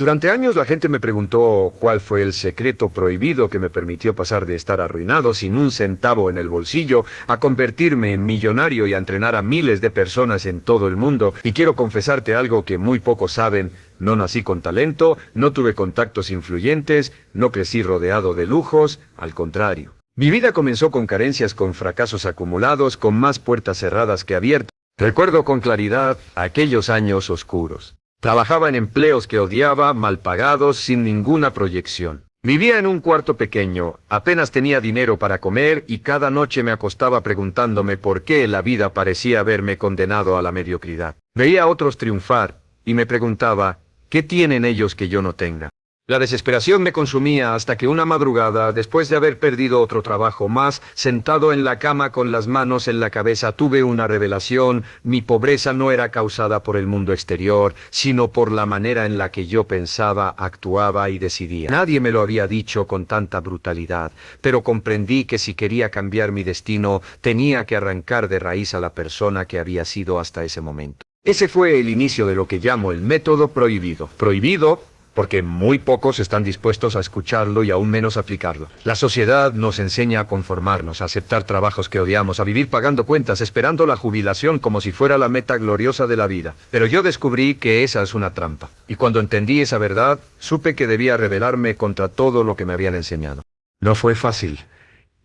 Durante años la gente me preguntó cuál fue el secreto prohibido que me permitió pasar de estar arruinado sin un centavo en el bolsillo a convertirme en millonario y a entrenar a miles de personas en todo el mundo. Y quiero confesarte algo que muy pocos saben: no nací con talento, no tuve contactos influyentes, no crecí rodeado de lujos, al contrario. Mi vida comenzó con carencias, con fracasos acumulados, con más puertas cerradas que abiertas. Recuerdo con claridad aquellos años oscuros. Trabajaba en empleos que odiaba, mal pagados, sin ninguna proyección. Vivía en un cuarto pequeño, apenas tenía dinero para comer y cada noche me acostaba preguntándome por qué la vida parecía haberme condenado a la mediocridad. Veía a otros triunfar y me preguntaba, ¿qué tienen ellos que yo no tenga? La desesperación me consumía hasta que una madrugada, después de haber perdido otro trabajo más, sentado en la cama con las manos en la cabeza, tuve una revelación. Mi pobreza no era causada por el mundo exterior, sino por la manera en la que yo pensaba, actuaba y decidía. Nadie me lo había dicho con tanta brutalidad, pero comprendí que si quería cambiar mi destino, tenía que arrancar de raíz a la persona que había sido hasta ese momento. Ese fue el inicio de lo que llamo el método prohibido. Prohibido porque muy pocos están dispuestos a escucharlo y aún menos aplicarlo. La sociedad nos enseña a conformarnos, a aceptar trabajos que odiamos, a vivir pagando cuentas, esperando la jubilación como si fuera la meta gloriosa de la vida. Pero yo descubrí que esa es una trampa. Y cuando entendí esa verdad, supe que debía rebelarme contra todo lo que me habían enseñado. No fue fácil.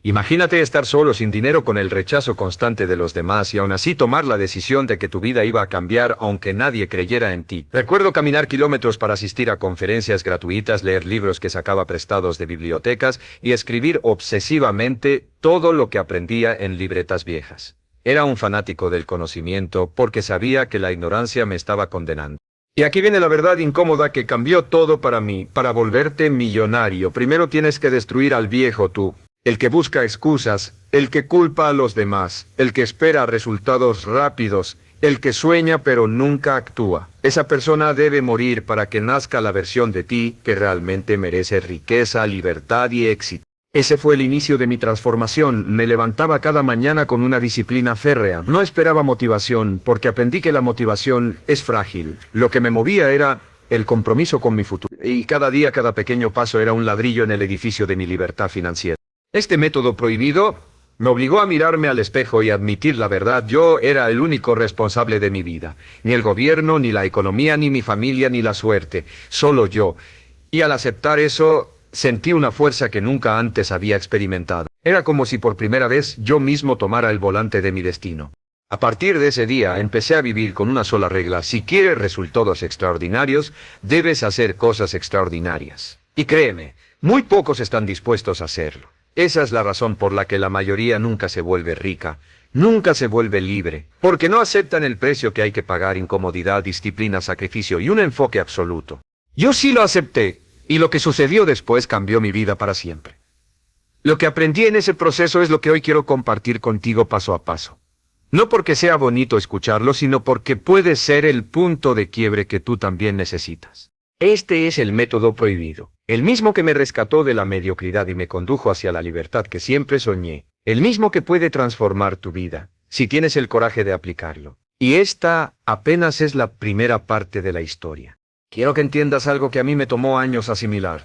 Imagínate estar solo, sin dinero, con el rechazo constante de los demás y aún así tomar la decisión de que tu vida iba a cambiar aunque nadie creyera en ti. Recuerdo caminar kilómetros para asistir a conferencias gratuitas, leer libros que sacaba prestados de bibliotecas y escribir obsesivamente todo lo que aprendía en libretas viejas. Era un fanático del conocimiento porque sabía que la ignorancia me estaba condenando. Y aquí viene la verdad incómoda que cambió todo para mí. Para volverte millonario, primero tienes que destruir al viejo tú. El que busca excusas, el que culpa a los demás, el que espera resultados rápidos, el que sueña pero nunca actúa. Esa persona debe morir para que nazca la versión de ti que realmente merece riqueza, libertad y éxito. Ese fue el inicio de mi transformación. Me levantaba cada mañana con una disciplina férrea. No esperaba motivación, porque aprendí que la motivación es frágil. Lo que me movía era el compromiso con mi futuro. Y cada día, cada pequeño paso era un ladrillo en el edificio de mi libertad financiera. Este método prohibido me obligó a mirarme al espejo y admitir la verdad. Yo era el único responsable de mi vida. Ni el gobierno, ni la economía, ni mi familia, ni la suerte. Solo yo. Y al aceptar eso, sentí una fuerza que nunca antes había experimentado. Era como si por primera vez yo mismo tomara el volante de mi destino. A partir de ese día empecé a vivir con una sola regla: si quieres resultados extraordinarios, debes hacer cosas extraordinarias. Y créeme, muy pocos están dispuestos a hacerlo. Esa es la razón por la que la mayoría nunca se vuelve rica, nunca se vuelve libre, porque no aceptan el precio que hay que pagar: incomodidad, disciplina, sacrificio y un enfoque absoluto. Yo sí lo acepté, y lo que sucedió después cambió mi vida para siempre. Lo que aprendí en ese proceso es lo que hoy quiero compartir contigo paso a paso. No porque sea bonito escucharlo, sino porque puede ser el punto de quiebre que tú también necesitas. Este es el método prohibido. El mismo que me rescató de la mediocridad y me condujo hacia la libertad que siempre soñé. El mismo que puede transformar tu vida, si tienes el coraje de aplicarlo. Y esta apenas es la primera parte de la historia. Quiero que entiendas algo que a mí me tomó años asimilar.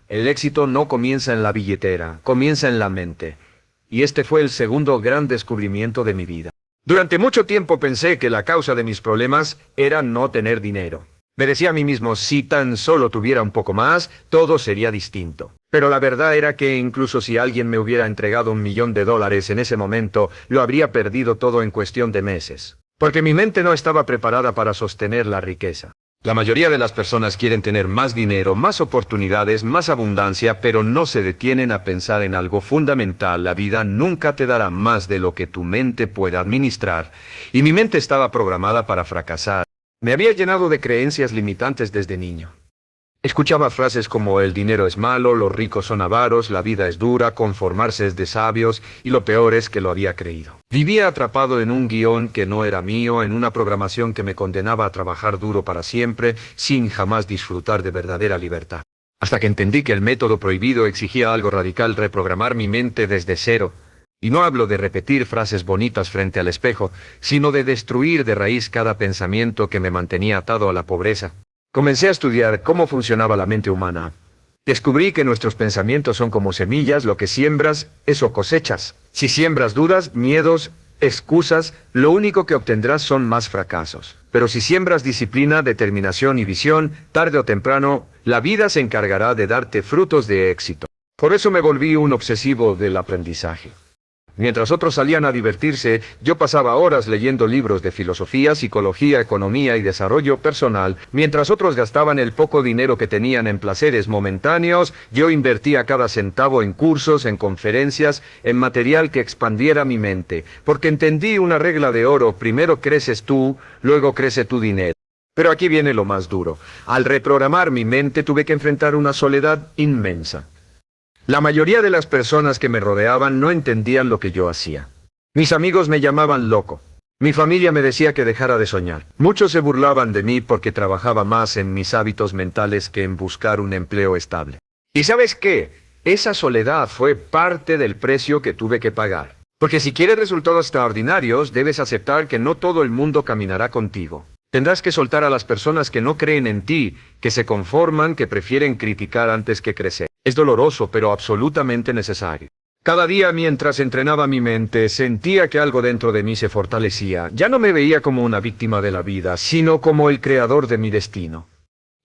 El éxito no comienza en la billetera, comienza en la mente. Y este fue el segundo gran descubrimiento de mi vida. Durante mucho tiempo pensé que la causa de mis problemas era no tener dinero. Me decía a mí mismo, si tan solo tuviera un poco más, todo sería distinto. Pero la verdad era que incluso si alguien me hubiera entregado $1.000.000 en ese momento, lo habría perdido todo en cuestión de meses. Porque mi mente no estaba preparada para sostener la riqueza. La mayoría de las personas quieren tener más dinero, más oportunidades, más abundancia, pero no se detienen a pensar en algo fundamental. La vida nunca te dará más de lo que tu mente pueda administrar. Y mi mente estaba programada para fracasar. Me había llenado de creencias limitantes desde niño. Escuchaba frases como: el dinero es malo, los ricos son avaros, la vida es dura, conformarse es de sabios, y lo peor es que lo había creído. Vivía atrapado en un guión que no era mío, en una programación que me condenaba a trabajar duro para siempre, sin jamás disfrutar de verdadera libertad. Hasta que entendí que el método prohibido exigía algo radical: reprogramar mi mente desde cero. Y no hablo de repetir frases bonitas frente al espejo, sino de destruir de raíz cada pensamiento que me mantenía atado a la pobreza. Comencé a estudiar cómo funcionaba la mente humana. Descubrí que nuestros pensamientos son como semillas, lo que siembras, eso cosechas. Si siembras dudas, miedos, excusas, lo único que obtendrás son más fracasos. Pero si siembras disciplina, determinación y visión, tarde o temprano, la vida se encargará de darte frutos de éxito. Por eso me volví un obsesivo del aprendizaje. Mientras otros salían a divertirse, yo pasaba horas leyendo libros de filosofía, psicología, economía y desarrollo personal. Mientras otros gastaban el poco dinero que tenían en placeres momentáneos, yo invertía cada centavo en cursos, en conferencias, en material que expandiera mi mente. Porque entendí una regla de oro: primero creces tú, luego crece tu dinero. Pero aquí viene lo más duro. Al reprogramar mi mente tuve que enfrentar una soledad inmensa. La mayoría de las personas que me rodeaban no entendían lo que yo hacía. Mis amigos me llamaban loco. Mi familia me decía que dejara de soñar. Muchos se burlaban de mí porque trabajaba más en mis hábitos mentales que en buscar un empleo estable. ¿Y sabes qué? Esa soledad fue parte del precio que tuve que pagar. Porque si quieres resultados extraordinarios, debes aceptar que no todo el mundo caminará contigo. Tendrás que soltar a las personas que no creen en ti, que se conforman, que prefieren criticar antes que crecer. Es doloroso, pero absolutamente necesario. Cada día mientras entrenaba mi mente, sentía que algo dentro de mí se fortalecía. Ya no me veía como una víctima de la vida, sino como el creador de mi destino.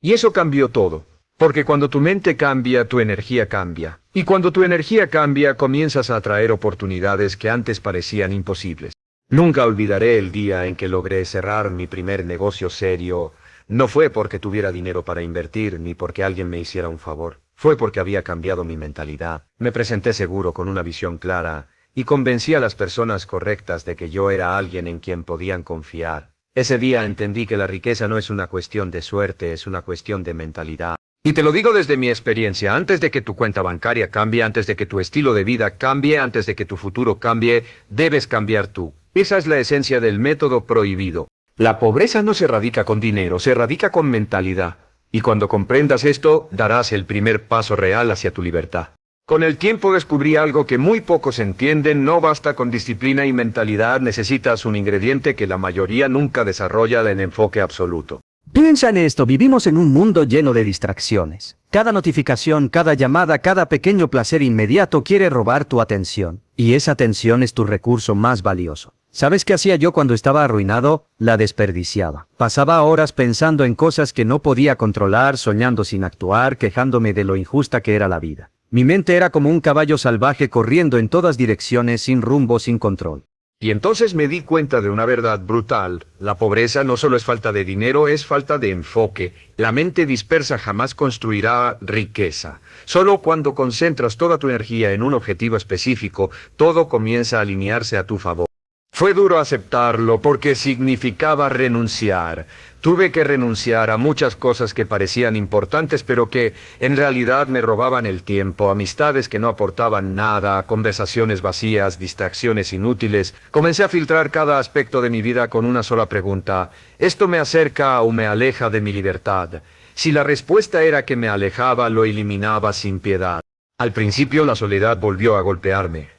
Y eso cambió todo. Porque cuando tu mente cambia, tu energía cambia. Y cuando tu energía cambia, comienzas a atraer oportunidades que antes parecían imposibles. Nunca olvidaré el día en que logré cerrar mi primer negocio serio. No fue porque tuviera dinero para invertir, ni porque alguien me hiciera un favor. Fue porque había cambiado mi mentalidad. Me presenté seguro, con una visión clara, y convencí a las personas correctas de que yo era alguien en quien podían confiar. Ese día entendí que la riqueza no es una cuestión de suerte, es una cuestión de mentalidad. Y te lo digo desde mi experiencia: antes de que tu cuenta bancaria cambie, antes de que tu estilo de vida cambie, antes de que tu futuro cambie, debes cambiar tú. Esa es la esencia del método prohibido. La pobreza no se radica con dinero, se radica con mentalidad. Y cuando comprendas esto, darás el primer paso real hacia tu libertad. Con el tiempo descubrí algo que muy pocos entienden: no basta con disciplina y mentalidad, necesitas un ingrediente que la mayoría nunca desarrolla: el enfoque absoluto. Piensa en esto: vivimos en un mundo lleno de distracciones. Cada notificación, cada llamada, cada pequeño placer inmediato quiere robar tu atención. Y esa atención es tu recurso más valioso. ¿Sabes qué hacía yo cuando estaba arruinado? La desperdiciaba. Pasaba horas pensando en cosas que no podía controlar, soñando sin actuar, quejándome de lo injusta que era la vida. Mi mente era como un caballo salvaje corriendo en todas direcciones, sin rumbo, sin control. Y entonces me di cuenta de una verdad brutal: la pobreza no solo es falta de dinero, es falta de enfoque. La mente dispersa jamás construirá riqueza. Solo cuando concentras toda tu energía en un objetivo específico, todo comienza a alinearse a tu favor. Fue duro aceptarlo porque significaba renunciar. Tuve que renunciar a muchas cosas que parecían importantes, pero que en realidad me robaban el tiempo: amistades que no aportaban nada, conversaciones vacías, distracciones inútiles. Comencé a filtrar cada aspecto de mi vida con una sola pregunta: ¿esto me acerca o me aleja de mi libertad? Si la respuesta era que me alejaba, lo eliminaba sin piedad. Al principio la soledad volvió a golpearme.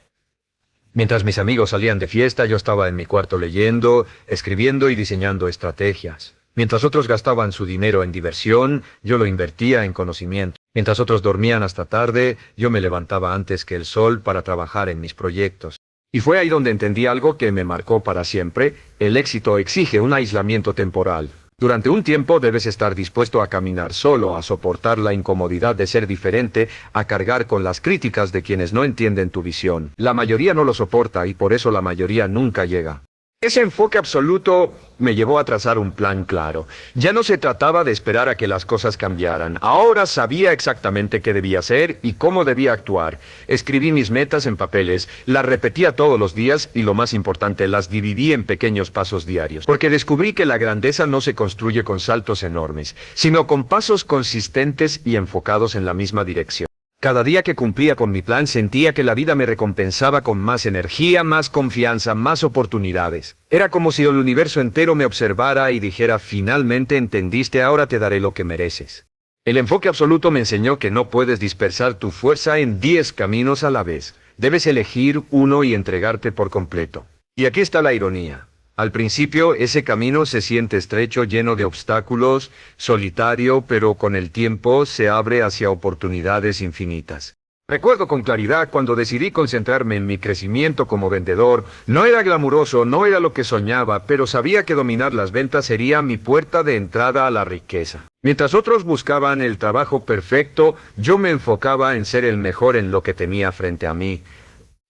Mientras mis amigos salían de fiesta, yo estaba en mi cuarto leyendo, escribiendo y diseñando estrategias. Mientras otros gastaban su dinero en diversión, yo lo invertía en conocimiento. Mientras otros dormían hasta tarde, yo me levantaba antes que el sol para trabajar en mis proyectos. Y fue ahí donde entendí algo que me marcó para siempre: el éxito exige un aislamiento temporal. Durante un tiempo debes estar dispuesto a caminar solo, a soportar la incomodidad de ser diferente, a cargar con las críticas de quienes no entienden tu visión. La mayoría no lo soporta y por eso la mayoría nunca llega. Ese enfoque absoluto me llevó a trazar un plan claro. Ya no se trataba de esperar a que las cosas cambiaran. Ahora sabía exactamente qué debía hacer y cómo debía actuar. Escribí mis metas en papeles, las repetía todos los días y, lo más importante, las dividí en pequeños pasos diarios. Porque descubrí que la grandeza no se construye con saltos enormes, sino con pasos consistentes y enfocados en la misma dirección. Cada día que cumplía con mi plan sentía que la vida me recompensaba con más energía, más confianza, más oportunidades. Era como si el universo entero me observara y dijera: finalmente entendiste, ahora te daré lo que mereces. El enfoque absoluto me enseñó que no puedes dispersar tu fuerza en 10 caminos a la vez. Debes elegir uno y entregarte por completo. Y aquí está la ironía. Al principio ese camino se siente estrecho, lleno de obstáculos, solitario, pero con el tiempo se abre hacia oportunidades infinitas. Recuerdo con claridad cuando decidí concentrarme en mi crecimiento como vendedor. No era glamuroso, no era lo que soñaba, pero sabía que dominar las ventas sería mi puerta de entrada a la riqueza. Mientras otros buscaban el trabajo perfecto, yo me enfocaba en ser el mejor en lo que tenía frente a mí.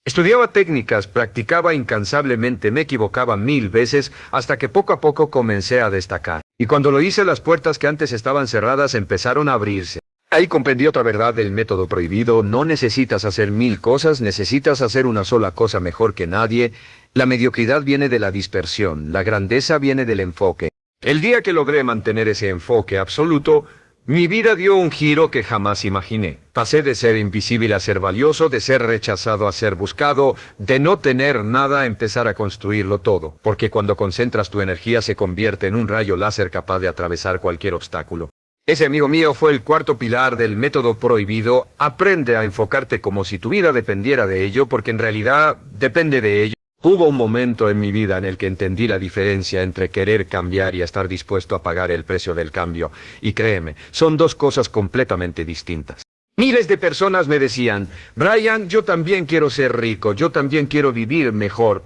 Estudiaba técnicas, practicaba incansablemente, me equivocaba 1000 veces, hasta que poco a poco comencé a destacar. Y cuando lo hice, las puertas que antes estaban cerradas empezaron a abrirse. Ahí comprendí otra verdad del método prohibido: no necesitas hacer 1000 cosas, necesitas hacer una sola cosa mejor que nadie. La mediocridad viene de la dispersión, la grandeza viene del enfoque. El día que logré mantener ese enfoque absoluto, mi vida dio un giro que jamás imaginé. Pasé de ser invisible a ser valioso, de ser rechazado a ser buscado, de no tener nada a empezar a construirlo todo. Porque cuando concentras tu energía se convierte en un rayo láser capaz de atravesar cualquier obstáculo. Ese, amigo mío, fue el cuarto pilar del método prohibido. Aprende a enfocarte como si tu vida dependiera de ello, porque en realidad depende de ello. Hubo un momento en mi vida en el que entendí la diferencia entre querer cambiar y estar dispuesto a pagar el precio del cambio. Y créeme, son dos cosas completamente distintas. Miles de personas me decían: Brian, yo también quiero ser rico, yo también quiero vivir mejor.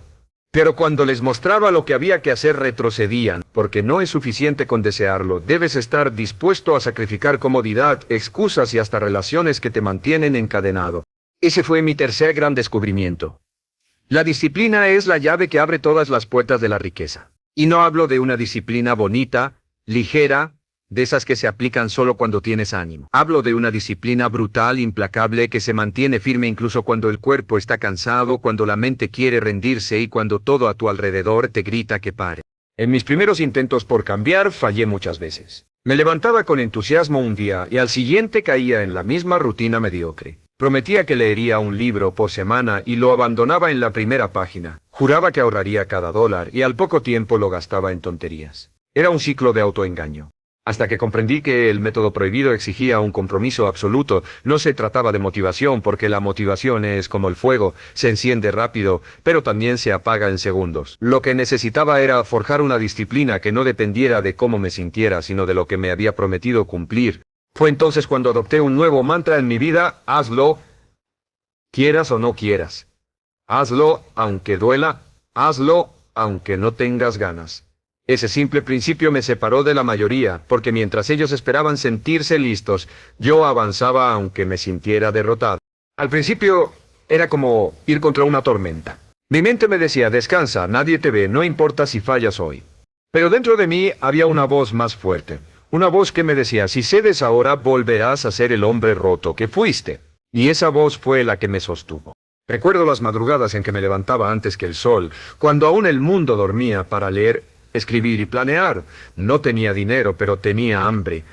Pero cuando les mostraba lo que había que hacer, retrocedían, porque no es suficiente con desearlo, debes estar dispuesto a sacrificar comodidad, excusas y hasta relaciones que te mantienen encadenado. Ese fue mi tercer gran descubrimiento. La disciplina es la llave que abre todas las puertas de la riqueza. Y no hablo de una disciplina bonita, ligera, de esas que se aplican solo cuando tienes ánimo. Hablo de una disciplina brutal, implacable, que se mantiene firme incluso cuando el cuerpo está cansado, cuando la mente quiere rendirse y cuando todo a tu alrededor te grita que pare. En mis primeros intentos por cambiar, fallé muchas veces. Me levantaba con entusiasmo un día y al siguiente caía en la misma rutina mediocre. Prometía que leería un libro por semana y lo abandonaba en la primera página. Juraba que ahorraría cada dólar y al poco tiempo lo gastaba en tonterías. Era un ciclo de autoengaño. Hasta que comprendí que el método prohibido exigía un compromiso absoluto. No se trataba de motivación, porque la motivación es como el fuego, se enciende rápido, pero también se apaga en segundos. Lo que necesitaba era forjar una disciplina que no dependiera de cómo me sintiera, sino de lo que me había prometido cumplir. Fue entonces cuando adopté un nuevo mantra en mi vida: hazlo, quieras o no quieras. Hazlo aunque duela, hazlo aunque no tengas ganas. Ese simple principio me separó de la mayoría, porque mientras ellos esperaban sentirse listos, yo avanzaba aunque me sintiera derrotado. Al principio era como ir contra una tormenta. Mi mente me decía: descansa, nadie te ve, no importa si fallas hoy. Pero dentro de mí había una voz más fuerte. Una voz que me decía: si cedes ahora, volverás a ser el hombre roto que fuiste. Y esa voz fue la que me sostuvo. Recuerdo las madrugadas en que me levantaba antes que el sol, cuando aún el mundo dormía, para leer, escribir y planear. No tenía dinero, pero tenía hambre.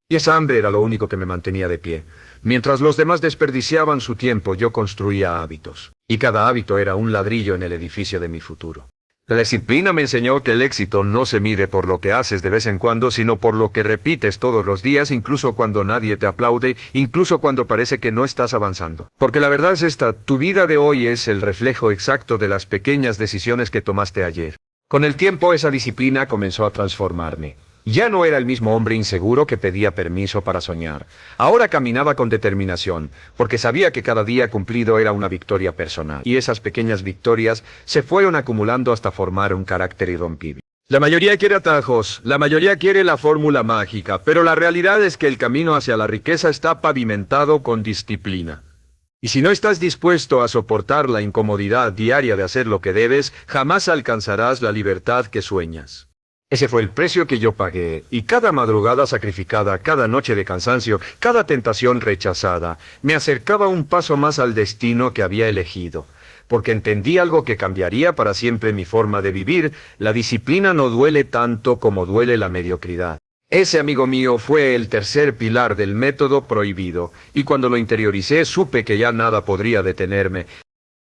Y esa hambre era lo único que me mantenía de pie. Mientras los demás desperdiciaban su tiempo, yo construía hábitos. Y cada hábito era un ladrillo en el edificio de mi futuro. La disciplina me enseñó que el éxito no se mide por lo que haces de vez en cuando, sino por lo que repites todos los días, incluso cuando nadie te aplaude, incluso cuando parece que no estás avanzando. Porque la verdad es esta: tu vida de hoy es el reflejo exacto de las pequeñas decisiones que tomaste ayer. Con el tiempo esa disciplina comenzó a transformarme. Ya no era el mismo hombre inseguro que pedía permiso para soñar. Ahora caminaba con determinación, porque sabía que cada día cumplido era una victoria personal. Y esas pequeñas victorias se fueron acumulando hasta formar un carácter irrompible. La mayoría quiere atajos, la mayoría quiere la fórmula mágica, pero la realidad es que el camino hacia la riqueza está pavimentado con disciplina. Y si no estás dispuesto a soportar la incomodidad diaria de hacer lo que debes, jamás alcanzarás la libertad que sueñas. Ese fue el precio que yo pagué, y cada madrugada sacrificada, cada noche de cansancio, cada tentación rechazada, me acercaba un paso más al destino que había elegido. Porque entendí algo que cambiaría para siempre mi forma de vivir: la disciplina no duele tanto como duele la mediocridad. Ese, amigo mío, fue el tercer pilar del método prohibido, y cuando lo interioricé supe que ya nada podría detenerme.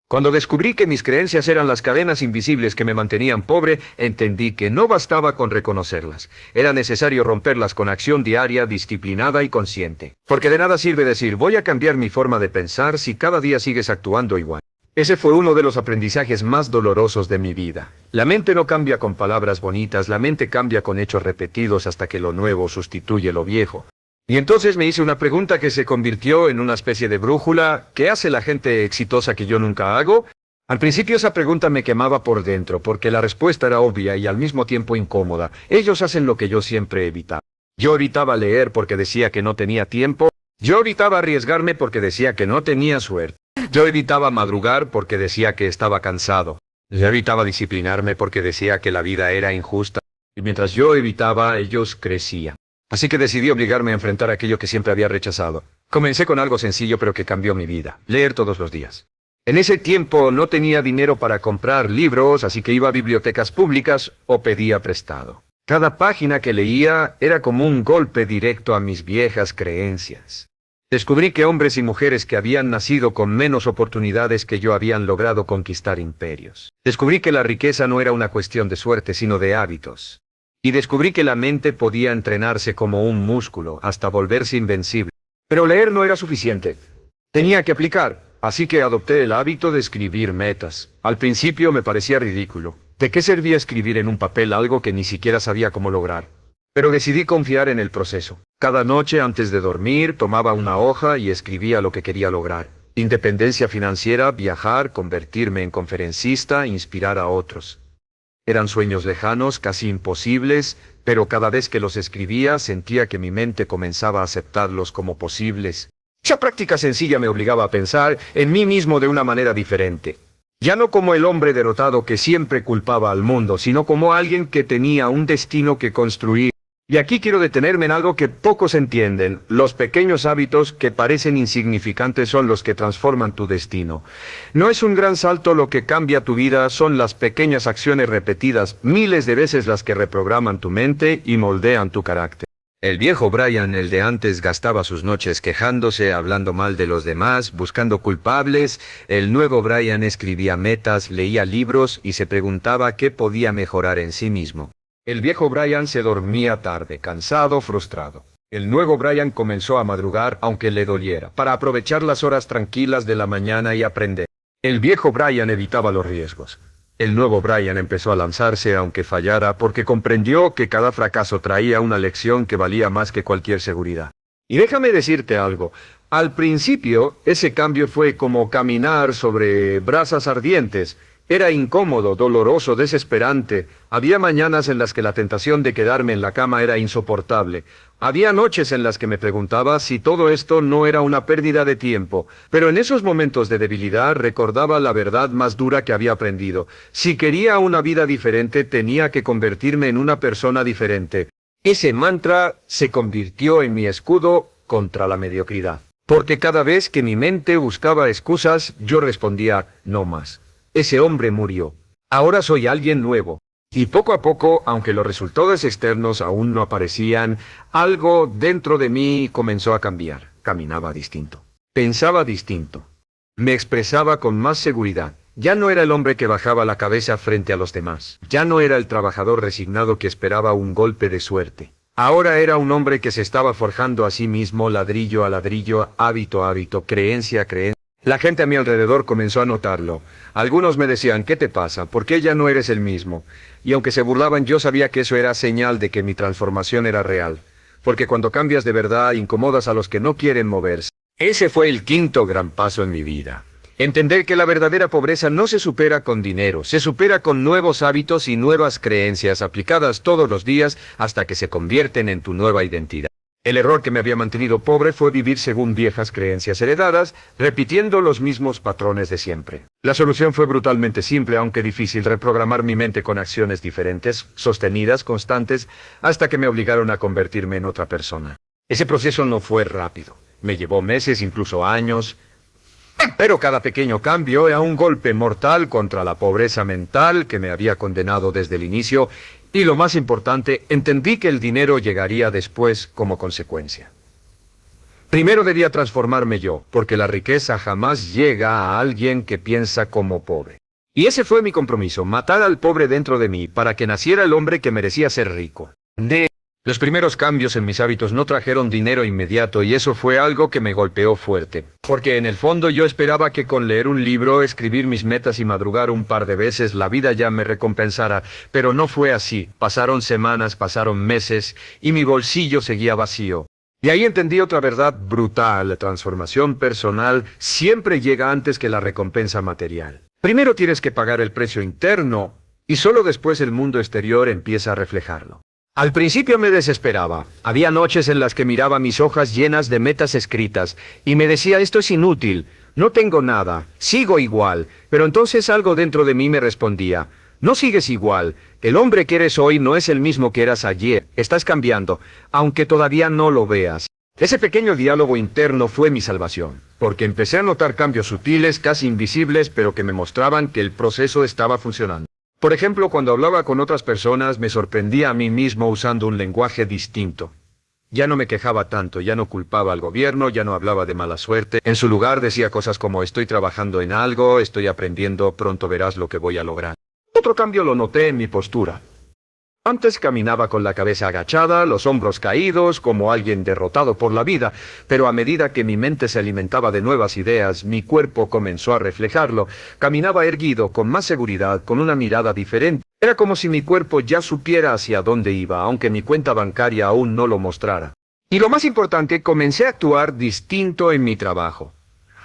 Cuando descubrí que mis creencias eran las cadenas invisibles que me mantenían pobre, entendí que no bastaba con reconocerlas. Era necesario romperlas con acción diaria, disciplinada y consciente. Porque de nada sirve decir: voy a cambiar mi forma de pensar, si cada día sigues actuando igual. Ese fue uno de los aprendizajes más dolorosos de mi vida. La mente no cambia con palabras bonitas, la mente cambia con hechos repetidos hasta que lo nuevo sustituye lo viejo. Y entonces me hice una pregunta que se convirtió en una especie de brújula. ¿Qué hace la gente exitosa que yo nunca hago? Al principio esa pregunta me quemaba por dentro, porque la respuesta era obvia y al mismo tiempo incómoda. Ellos hacen lo que yo siempre evitaba. Yo evitaba leer porque decía que no tenía tiempo. Yo evitaba arriesgarme porque decía que no tenía suerte. Yo evitaba madrugar porque decía que estaba cansado. Yo evitaba disciplinarme porque decía que la vida era injusta. Y mientras yo evitaba, ellos crecían. Así que decidí obligarme a enfrentar aquello que siempre había rechazado. Comencé con algo sencillo pero que cambió mi vida. Leer todos los días. En ese tiempo no tenía dinero para comprar libros, así que iba a bibliotecas públicas o pedía prestado. Cada página que leía era como un golpe directo a mis viejas creencias. Descubrí que hombres y mujeres que habían nacido con menos oportunidades que yo habían logrado conquistar imperios. Descubrí que la riqueza no era una cuestión de suerte, sino de hábitos. Y descubrí que la mente podía entrenarse como un músculo hasta volverse invencible. Pero leer no era suficiente. Tenía que aplicar, así que adopté el hábito de escribir metas. Al principio me parecía ridículo. ¿De qué servía escribir en un papel algo que ni siquiera sabía cómo lograr? Pero decidí confiar en el proceso. Cada noche antes de dormir tomaba una hoja y escribía lo que quería lograr. Independencia financiera, viajar, convertirme en conferencista, inspirar a otros. Eran sueños lejanos, casi imposibles, pero cada vez que los escribía sentía que mi mente comenzaba a aceptarlos como posibles. Esa práctica sencilla me obligaba a pensar en mí mismo de una manera diferente. Ya no como el hombre derrotado que siempre culpaba al mundo, sino como alguien que tenía un destino que construir. Y aquí quiero detenerme en algo que pocos entienden. Los pequeños hábitos que parecen insignificantes son los que transforman tu destino. No es un gran salto lo que cambia tu vida, son las pequeñas acciones repetidas miles de veces las que reprograman tu mente y moldean tu carácter. El viejo Brian, el de antes, gastaba sus noches quejándose, hablando mal de los demás, buscando culpables. El nuevo Brian escribía metas, leía libros y se preguntaba qué podía mejorar en sí mismo. El viejo Brian se dormía tarde, cansado, frustrado. El nuevo Brian comenzó a madrugar, aunque le doliera, para aprovechar las horas tranquilas de la mañana y aprender. El viejo Brian evitaba los riesgos. El nuevo Brian empezó a lanzarse aunque fallara porque comprendió que cada fracaso traía una lección que valía más que cualquier seguridad. Y déjame decirte algo, al principio ese cambio fue como caminar sobre brasas ardientes. Era incómodo, doloroso, desesperante. Había mañanas en las que la tentación de quedarme en la cama era insoportable. Había noches en las que me preguntaba si todo esto no era una pérdida de tiempo. Pero en esos momentos de debilidad recordaba la verdad más dura que había aprendido. Si quería una vida diferente, tenía que convertirme en una persona diferente. Ese mantra se convirtió en mi escudo contra la mediocridad. Porque cada vez que mi mente buscaba excusas, yo respondía, no más. Ese hombre murió. Ahora soy alguien nuevo. Y poco a poco, aunque los resultados externos aún no aparecían, algo dentro de mí comenzó a cambiar. Caminaba distinto. Pensaba distinto. Me expresaba con más seguridad. Ya no era el hombre que bajaba la cabeza frente a los demás. Ya no era el trabajador resignado que esperaba un golpe de suerte. Ahora era un hombre que se estaba forjando a sí mismo ladrillo a ladrillo, hábito a hábito, creencia a creencia. La gente a mi alrededor comenzó a notarlo. Algunos me decían, ¿qué te pasa? ¿Por qué ya no eres el mismo? Y aunque se burlaban, yo sabía que eso era señal de que mi transformación era real. Porque cuando cambias de verdad, incomodas a los que no quieren moverse. Ese fue el quinto gran paso en mi vida. Entender que la verdadera pobreza no se supera con dinero, se supera con nuevos hábitos y nuevas creencias aplicadas todos los días hasta que se convierten en tu nueva identidad. El error que me había mantenido pobre fue vivir según viejas creencias heredadas, repitiendo los mismos patrones de siempre. La solución fue brutalmente simple, aunque difícil, reprogramar mi mente con acciones diferentes, sostenidas, constantes, hasta que me obligaron a convertirme en otra persona. Ese proceso no fue rápido. Me llevó meses, incluso años. Pero cada pequeño cambio era un golpe mortal contra la pobreza mental que me había condenado desde el inicio. Y lo más importante, entendí que el dinero llegaría después como consecuencia. Primero debía transformarme yo, porque la riqueza jamás llega a alguien que piensa como pobre. Y ese fue mi compromiso, matar al pobre dentro de mí para que naciera el hombre que merecía ser rico. Los primeros cambios en mis hábitos no trajeron dinero inmediato y eso fue algo que me golpeó fuerte. Porque en el fondo yo esperaba que con leer un libro, escribir mis metas y madrugar un par de veces la vida ya me recompensara, pero no fue así. Pasaron semanas, pasaron meses y mi bolsillo seguía vacío. Y ahí entendí otra verdad brutal: la transformación personal siempre llega antes que la recompensa material. Primero tienes que pagar el precio interno y solo después el mundo exterior empieza a reflejarlo. Al principio me desesperaba. Había noches en las que miraba mis hojas llenas de metas escritas y me decía: esto es inútil, no tengo nada, sigo igual. Pero entonces algo dentro de mí me respondía: no sigues igual, el hombre que eres hoy no es el mismo que eras ayer, estás cambiando, aunque todavía no lo veas. Ese pequeño diálogo interno fue mi salvación, porque empecé a notar cambios sutiles, casi invisibles, pero que me mostraban que el proceso estaba funcionando. Por ejemplo, cuando hablaba con otras personas, me sorprendía a mí mismo usando un lenguaje distinto. Ya no me quejaba tanto, ya no culpaba al gobierno, ya no hablaba de mala suerte. En su lugar decía cosas como: estoy trabajando en algo, estoy aprendiendo, pronto verás lo que voy a lograr. Otro cambio lo noté en mi postura. Antes caminaba con la cabeza agachada, los hombros caídos, como alguien derrotado por la vida, pero a medida que mi mente se alimentaba de nuevas ideas, mi cuerpo comenzó a reflejarlo. Caminaba erguido, con más seguridad, con una mirada diferente. Era como si mi cuerpo ya supiera hacia dónde iba, aunque mi cuenta bancaria aún no lo mostrara. Y lo más importante, comencé a actuar distinto en mi trabajo.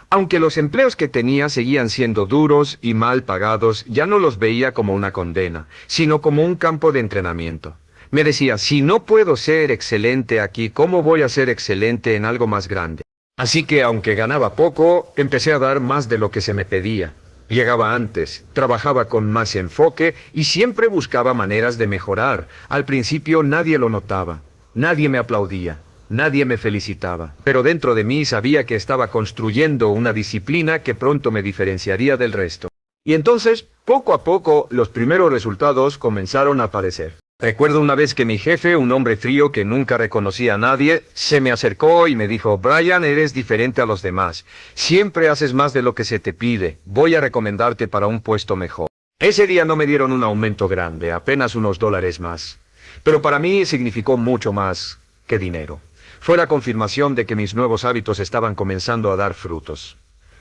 Aunque los empleos que tenía seguían siendo duros y mal pagados, ya no los veía como una condena, sino como un campo de entrenamiento. Me decía: si no puedo ser excelente aquí, ¿cómo voy a ser excelente en algo más grande? Así que, aunque ganaba poco, empecé a dar más de lo que se me pedía. Llegaba antes, trabajaba con más enfoque y siempre buscaba maneras de mejorar. Al principio nadie lo notaba, nadie me aplaudía. Nadie me felicitaba, pero dentro de mí sabía que estaba construyendo una disciplina que pronto me diferenciaría del resto. Y entonces, poco a poco, los primeros resultados comenzaron a aparecer. Recuerdo una vez que mi jefe, un hombre frío que nunca reconocía a nadie, se me acercó y me dijo: Brian, eres diferente a los demás. Siempre haces más de lo que se te pide. Voy a recomendarte para un puesto mejor. Ese día no me dieron un aumento grande, apenas unos dólares más. Pero para mí significó mucho más que dinero. Fue la confirmación de que mis nuevos hábitos estaban comenzando a dar frutos.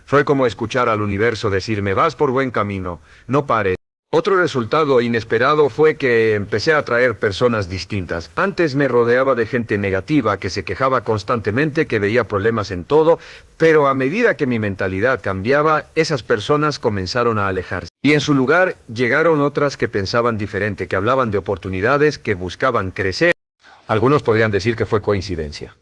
Fue como escuchar al universo decirme: vas por buen camino, no pares. Otro resultado inesperado fue que empecé a atraer personas distintas. Antes me rodeaba de gente negativa que se quejaba constantemente, que veía problemas en todo, pero a medida que mi mentalidad cambiaba, esas personas comenzaron a alejarse. Y en su lugar llegaron otras que pensaban diferente, que hablaban de oportunidades, que buscaban crecer. Algunos podrían decir que fue coincidencia.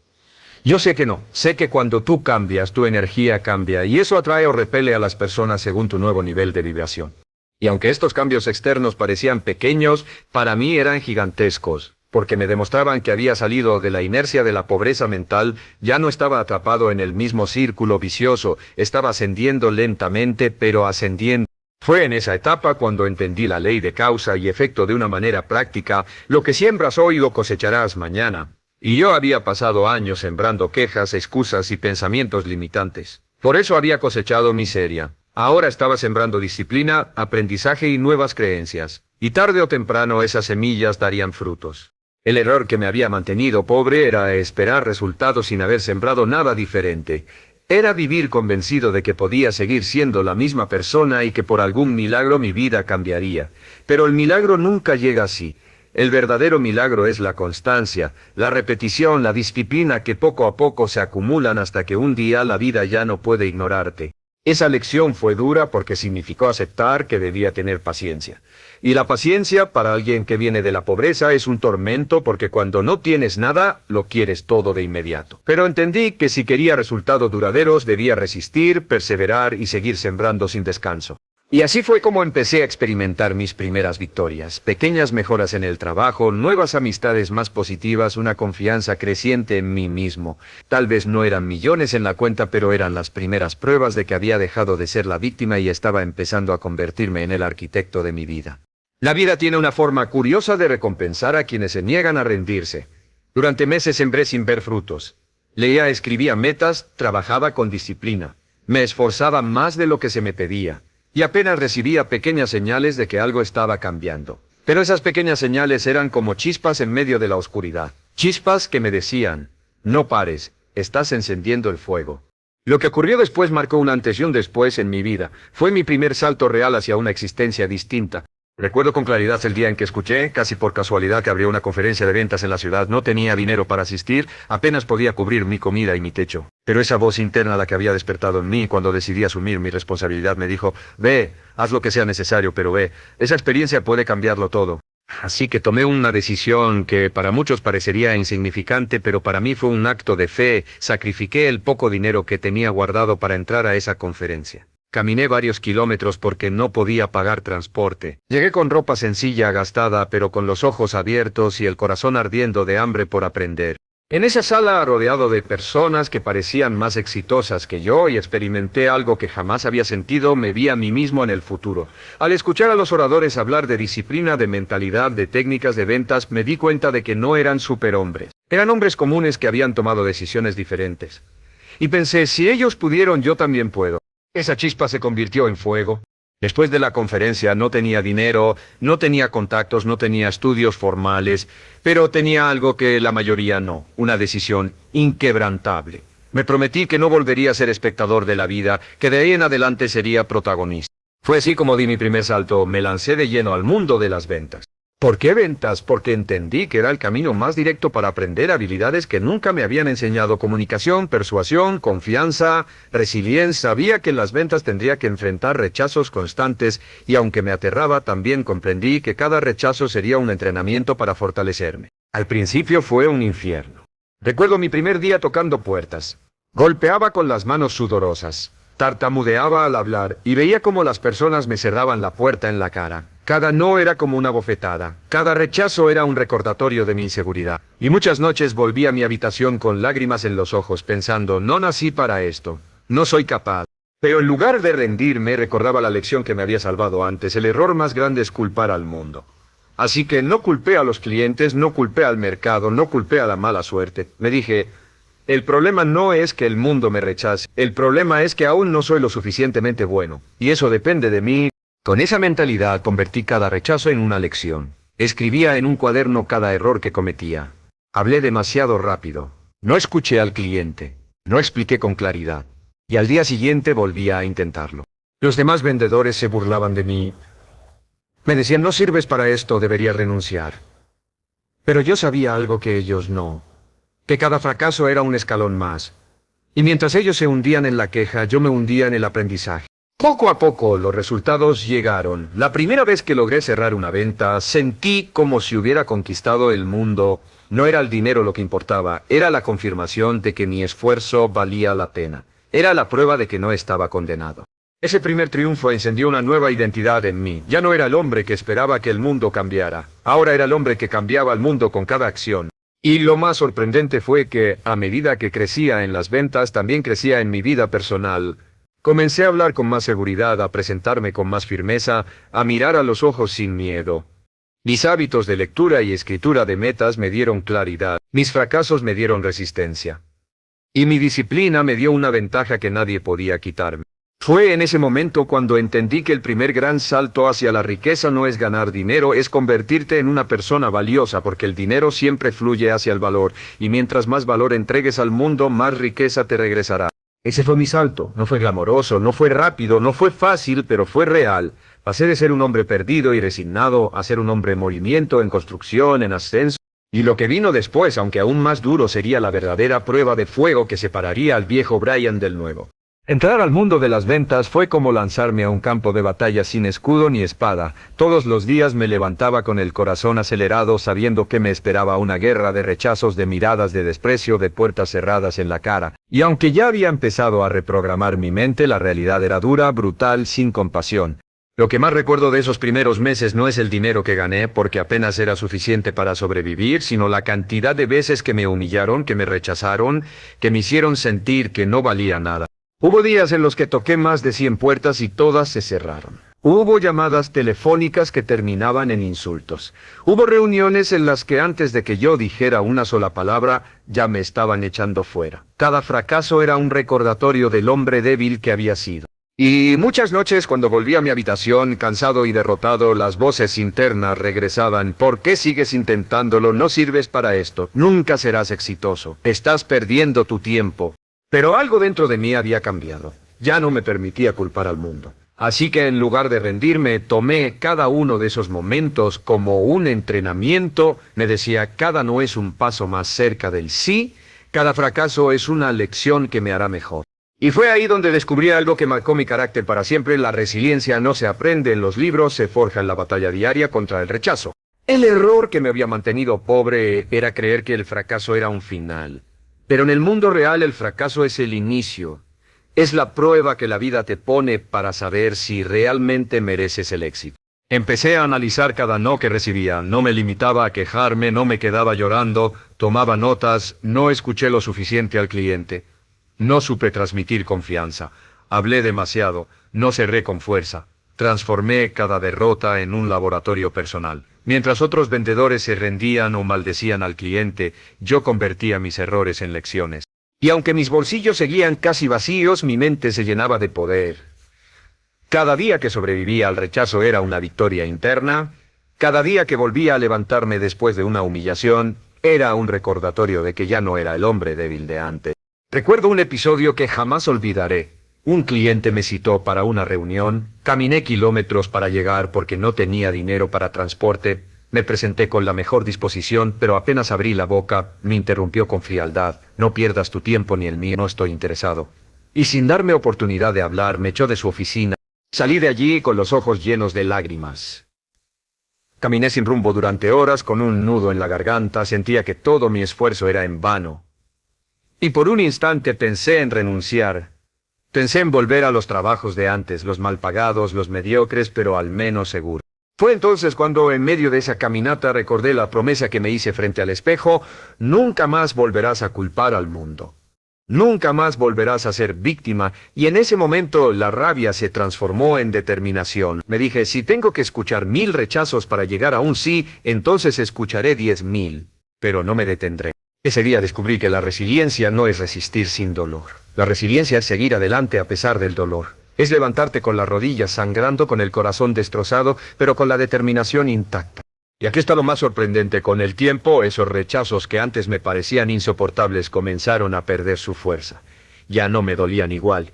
Yo sé que no. Sé que cuando tú cambias, tu energía cambia, y eso atrae o repele a las personas según tu nuevo nivel de vibración. Y aunque estos cambios externos parecían pequeños, para mí eran gigantescos, porque me demostraban que había salido de la inercia de la pobreza mental, ya no estaba atrapado en el mismo círculo vicioso, estaba ascendiendo lentamente, pero ascendiendo. Fue en esa etapa cuando entendí la ley de causa y efecto de una manera práctica: lo que siembras hoy lo cosecharás mañana. Y yo había pasado años sembrando quejas, excusas y pensamientos limitantes. Por eso había cosechado miseria. Ahora estaba sembrando disciplina, aprendizaje y nuevas creencias. Y tarde o temprano esas semillas darían frutos. El error que me había mantenido pobre era esperar resultados sin haber sembrado nada diferente. Era vivir convencido de que podía seguir siendo la misma persona y que por algún milagro mi vida cambiaría. Pero el milagro nunca llega así. El verdadero milagro es la constancia, la repetición, la disciplina que poco a poco se acumulan hasta que un día la vida ya no puede ignorarte. Esa lección fue dura porque significó aceptar que debía tener paciencia. Y la paciencia para alguien que viene de la pobreza es un tormento, porque cuando no tienes nada, lo quieres todo de inmediato. Pero entendí que si quería resultados duraderos debía resistir, perseverar y seguir sembrando sin descanso. Y así fue como empecé a experimentar mis primeras victorias, pequeñas mejoras en el trabajo, nuevas amistades más positivas, una confianza creciente en mí mismo. Tal vez no eran millones en la cuenta, pero eran las primeras pruebas de que había dejado de ser la víctima y estaba empezando a convertirme en el arquitecto de mi vida. La vida tiene una forma curiosa de recompensar a quienes se niegan a rendirse. Durante meses sembré sin ver frutos. Leía, escribía metas, trabajaba con disciplina. Me esforzaba más de lo que se me pedía. Y apenas recibía pequeñas señales de que algo estaba cambiando. Pero esas pequeñas señales eran como chispas en medio de la oscuridad. Chispas que me decían, no pares, estás encendiendo el fuego. Lo que ocurrió después marcó un antes y un después en mi vida. Fue mi primer salto real hacia una existencia distinta. Recuerdo con claridad el día en que escuché, casi por casualidad, que abrió una conferencia de ventas en la ciudad. No tenía dinero para asistir, apenas podía cubrir mi comida y mi techo. Pero esa voz interna, la que había despertado en mí cuando decidí asumir mi responsabilidad, me dijo, ve, haz lo que sea necesario, pero ve, esa experiencia puede cambiarlo todo. Así que tomé una decisión que para muchos parecería insignificante, pero para mí fue un acto de fe. Sacrifiqué el poco dinero que tenía guardado para entrar a esa conferencia. Caminé varios kilómetros porque no podía pagar transporte. Llegué con ropa sencilla, gastada, pero con los ojos abiertos y el corazón ardiendo de hambre por aprender. En esa sala, rodeado de personas que parecían más exitosas que yo, y experimenté algo que jamás había sentido, me vi a mí mismo en el futuro. Al escuchar a los oradores hablar de disciplina, de mentalidad, de técnicas de ventas, me di cuenta de que no eran superhombres. Eran hombres comunes que habían tomado decisiones diferentes. Y pensé, si ellos pudieron, yo también puedo. Esa chispa se convirtió en fuego. Después de la conferencia no tenía dinero, no tenía contactos, no tenía estudios formales, pero tenía algo que la mayoría no, una decisión inquebrantable. Me prometí que no volvería a ser espectador de la vida, que de ahí en adelante sería protagonista. Fue así como di mi primer salto, me lancé de lleno al mundo de las ventas. ¿Por qué ventas? Porque entendí que era el camino más directo para aprender habilidades que nunca me habían enseñado: comunicación, persuasión, confianza, resiliencia. Sabía que en las ventas tendría que enfrentar rechazos constantes y aunque me aterraba, también comprendí que cada rechazo sería un entrenamiento para fortalecerme. Al principio fue un infierno. Recuerdo mi primer día tocando puertas. Golpeaba con las manos sudorosas, tartamudeaba al hablar y veía cómo las personas me cerraban la puerta en la cara. Cada no era como una bofetada, cada rechazo era un recordatorio de mi inseguridad. Y muchas noches volví a mi habitación con lágrimas en los ojos pensando, no nací para esto, no soy capaz. Pero en lugar de rendirme, recordaba la lección que me había salvado antes: el error más grande es culpar al mundo. Así que no culpé a los clientes, no culpé al mercado, no culpé a la mala suerte. Me dije, el problema no es que el mundo me rechace, el problema es que aún no soy lo suficientemente bueno, y eso depende de mí. Con esa mentalidad convertí cada rechazo en una lección. Escribía en un cuaderno cada error que cometía. Hablé demasiado rápido. No escuché al cliente. No expliqué con claridad. Y al día siguiente volvía a intentarlo. Los demás vendedores se burlaban de mí. Me decían, no sirves para esto, deberías renunciar. Pero yo sabía algo que ellos no. Que cada fracaso era un escalón más. Y mientras ellos se hundían en la queja, yo me hundía en el aprendizaje. Poco a poco los resultados llegaron. La primera vez que logré cerrar una venta, sentí como si hubiera conquistado el mundo. No era el dinero lo que importaba, era la confirmación de que mi esfuerzo valía la pena. Era la prueba de que no estaba condenado. Ese primer triunfo encendió una nueva identidad en mí. Ya no era el hombre que esperaba que el mundo cambiara. Ahora era el hombre que cambiaba el mundo con cada acción. Y lo más sorprendente fue que, a medida que crecía en las ventas, también crecía en mi vida personal. Comencé a hablar con más seguridad, a presentarme con más firmeza, a mirar a los ojos sin miedo. Mis hábitos de lectura y escritura de metas me dieron claridad, mis fracasos me dieron resistencia. Y mi disciplina me dio una ventaja que nadie podía quitarme. Fue en ese momento cuando entendí que el primer gran salto hacia la riqueza no es ganar dinero, es convertirte en una persona valiosa, porque el dinero siempre fluye hacia el valor, y mientras más valor entregues al mundo, más riqueza te regresará. Ese fue mi salto. No fue glamoroso, no fue rápido, no fue fácil, pero fue real. Pasé de ser un hombre perdido y resignado a ser un hombre en movimiento, en construcción, en ascenso. Y lo que vino después, aunque aún más duro, sería la verdadera prueba de fuego que separaría al viejo Brian del nuevo. Entrar al mundo de las ventas fue como lanzarme a un campo de batalla sin escudo ni espada. Todos los días me levantaba con el corazón acelerado, sabiendo que me esperaba una guerra de rechazos, de miradas de desprecio, de puertas cerradas en la cara. Y aunque ya había empezado a reprogramar mi mente, la realidad era dura, brutal, sin compasión. Lo que más recuerdo de esos primeros meses no es el dinero que gané, porque apenas era suficiente para sobrevivir, sino la cantidad de veces que me humillaron, que me rechazaron, que me hicieron sentir que no valía nada. Hubo días en los que toqué más de 100 puertas y todas se cerraron. Hubo llamadas telefónicas que terminaban en insultos. Hubo reuniones en las que antes de que yo dijera una sola palabra, ya me estaban echando fuera. Cada fracaso era un recordatorio del hombre débil que había sido. Y muchas noches cuando volví a mi habitación, cansado y derrotado, las voces internas regresaban. ¿Por qué sigues intentándolo? No sirves para esto. Nunca serás exitoso. Estás perdiendo tu tiempo. Pero algo dentro de mí había cambiado. Ya no me permitía culpar al mundo. Así que en lugar de rendirme, tomé cada uno de esos momentos como un entrenamiento. Me decía, cada no es un paso más cerca del sí, cada fracaso es una lección que me hará mejor. Y fue ahí donde descubrí algo que marcó mi carácter para siempre. La resiliencia no se aprende en los libros, se forja en la batalla diaria contra el rechazo. El error que me había mantenido pobre era creer que el fracaso era un final. Pero en el mundo real el fracaso es el inicio. Es la prueba que la vida te pone para saber si realmente mereces el éxito. Empecé a analizar cada no que recibía. No me limitaba a quejarme, no me quedaba llorando, tomaba notas, no escuché lo suficiente al cliente. No supe transmitir confianza. Hablé demasiado, no cerré con fuerza. Transformé cada derrota en un laboratorio personal. Mientras otros vendedores se rendían o maldecían al cliente, yo convertía mis errores en lecciones. Y aunque mis bolsillos seguían casi vacíos, mi mente se llenaba de poder. Cada día que sobrevivía al rechazo era una victoria interna. Cada día que volvía a levantarme después de una humillación, era un recordatorio de que ya no era el hombre débil de antes. Recuerdo un episodio que jamás olvidaré. Un cliente me citó para una reunión, caminé kilómetros para llegar porque no tenía dinero para transporte, me presenté con la mejor disposición, pero apenas abrí la boca, me interrumpió con frialdad. No pierdas tu tiempo ni el mío, no estoy interesado. Y sin darme oportunidad de hablar, me echó de su oficina. Salí de allí con los ojos llenos de lágrimas. Caminé sin rumbo durante horas con un nudo en la garganta, sentía que todo mi esfuerzo era en vano. Y por un instante pensé en renunciar. Pensé en volver a los trabajos de antes, los mal pagados, los mediocres, pero al menos seguros. Fue entonces cuando en medio de esa caminata recordé la promesa que me hice frente al espejo: nunca más volverás a culpar al mundo. Nunca más volverás a ser víctima, y en ese momento la rabia se transformó en determinación. Me dije, si tengo que escuchar 1000 rechazos para llegar a un sí, entonces escucharé 10.000, pero no me detendré. Ese día descubrí que la resiliencia no es resistir sin dolor. La resiliencia es seguir adelante a pesar del dolor. Es levantarte con las rodillas sangrando, con el corazón destrozado, pero con la determinación intacta. Y aquí está lo más sorprendente: con el tiempo, esos rechazos que antes me parecían insoportables comenzaron a perder su fuerza. Ya no me dolían igual.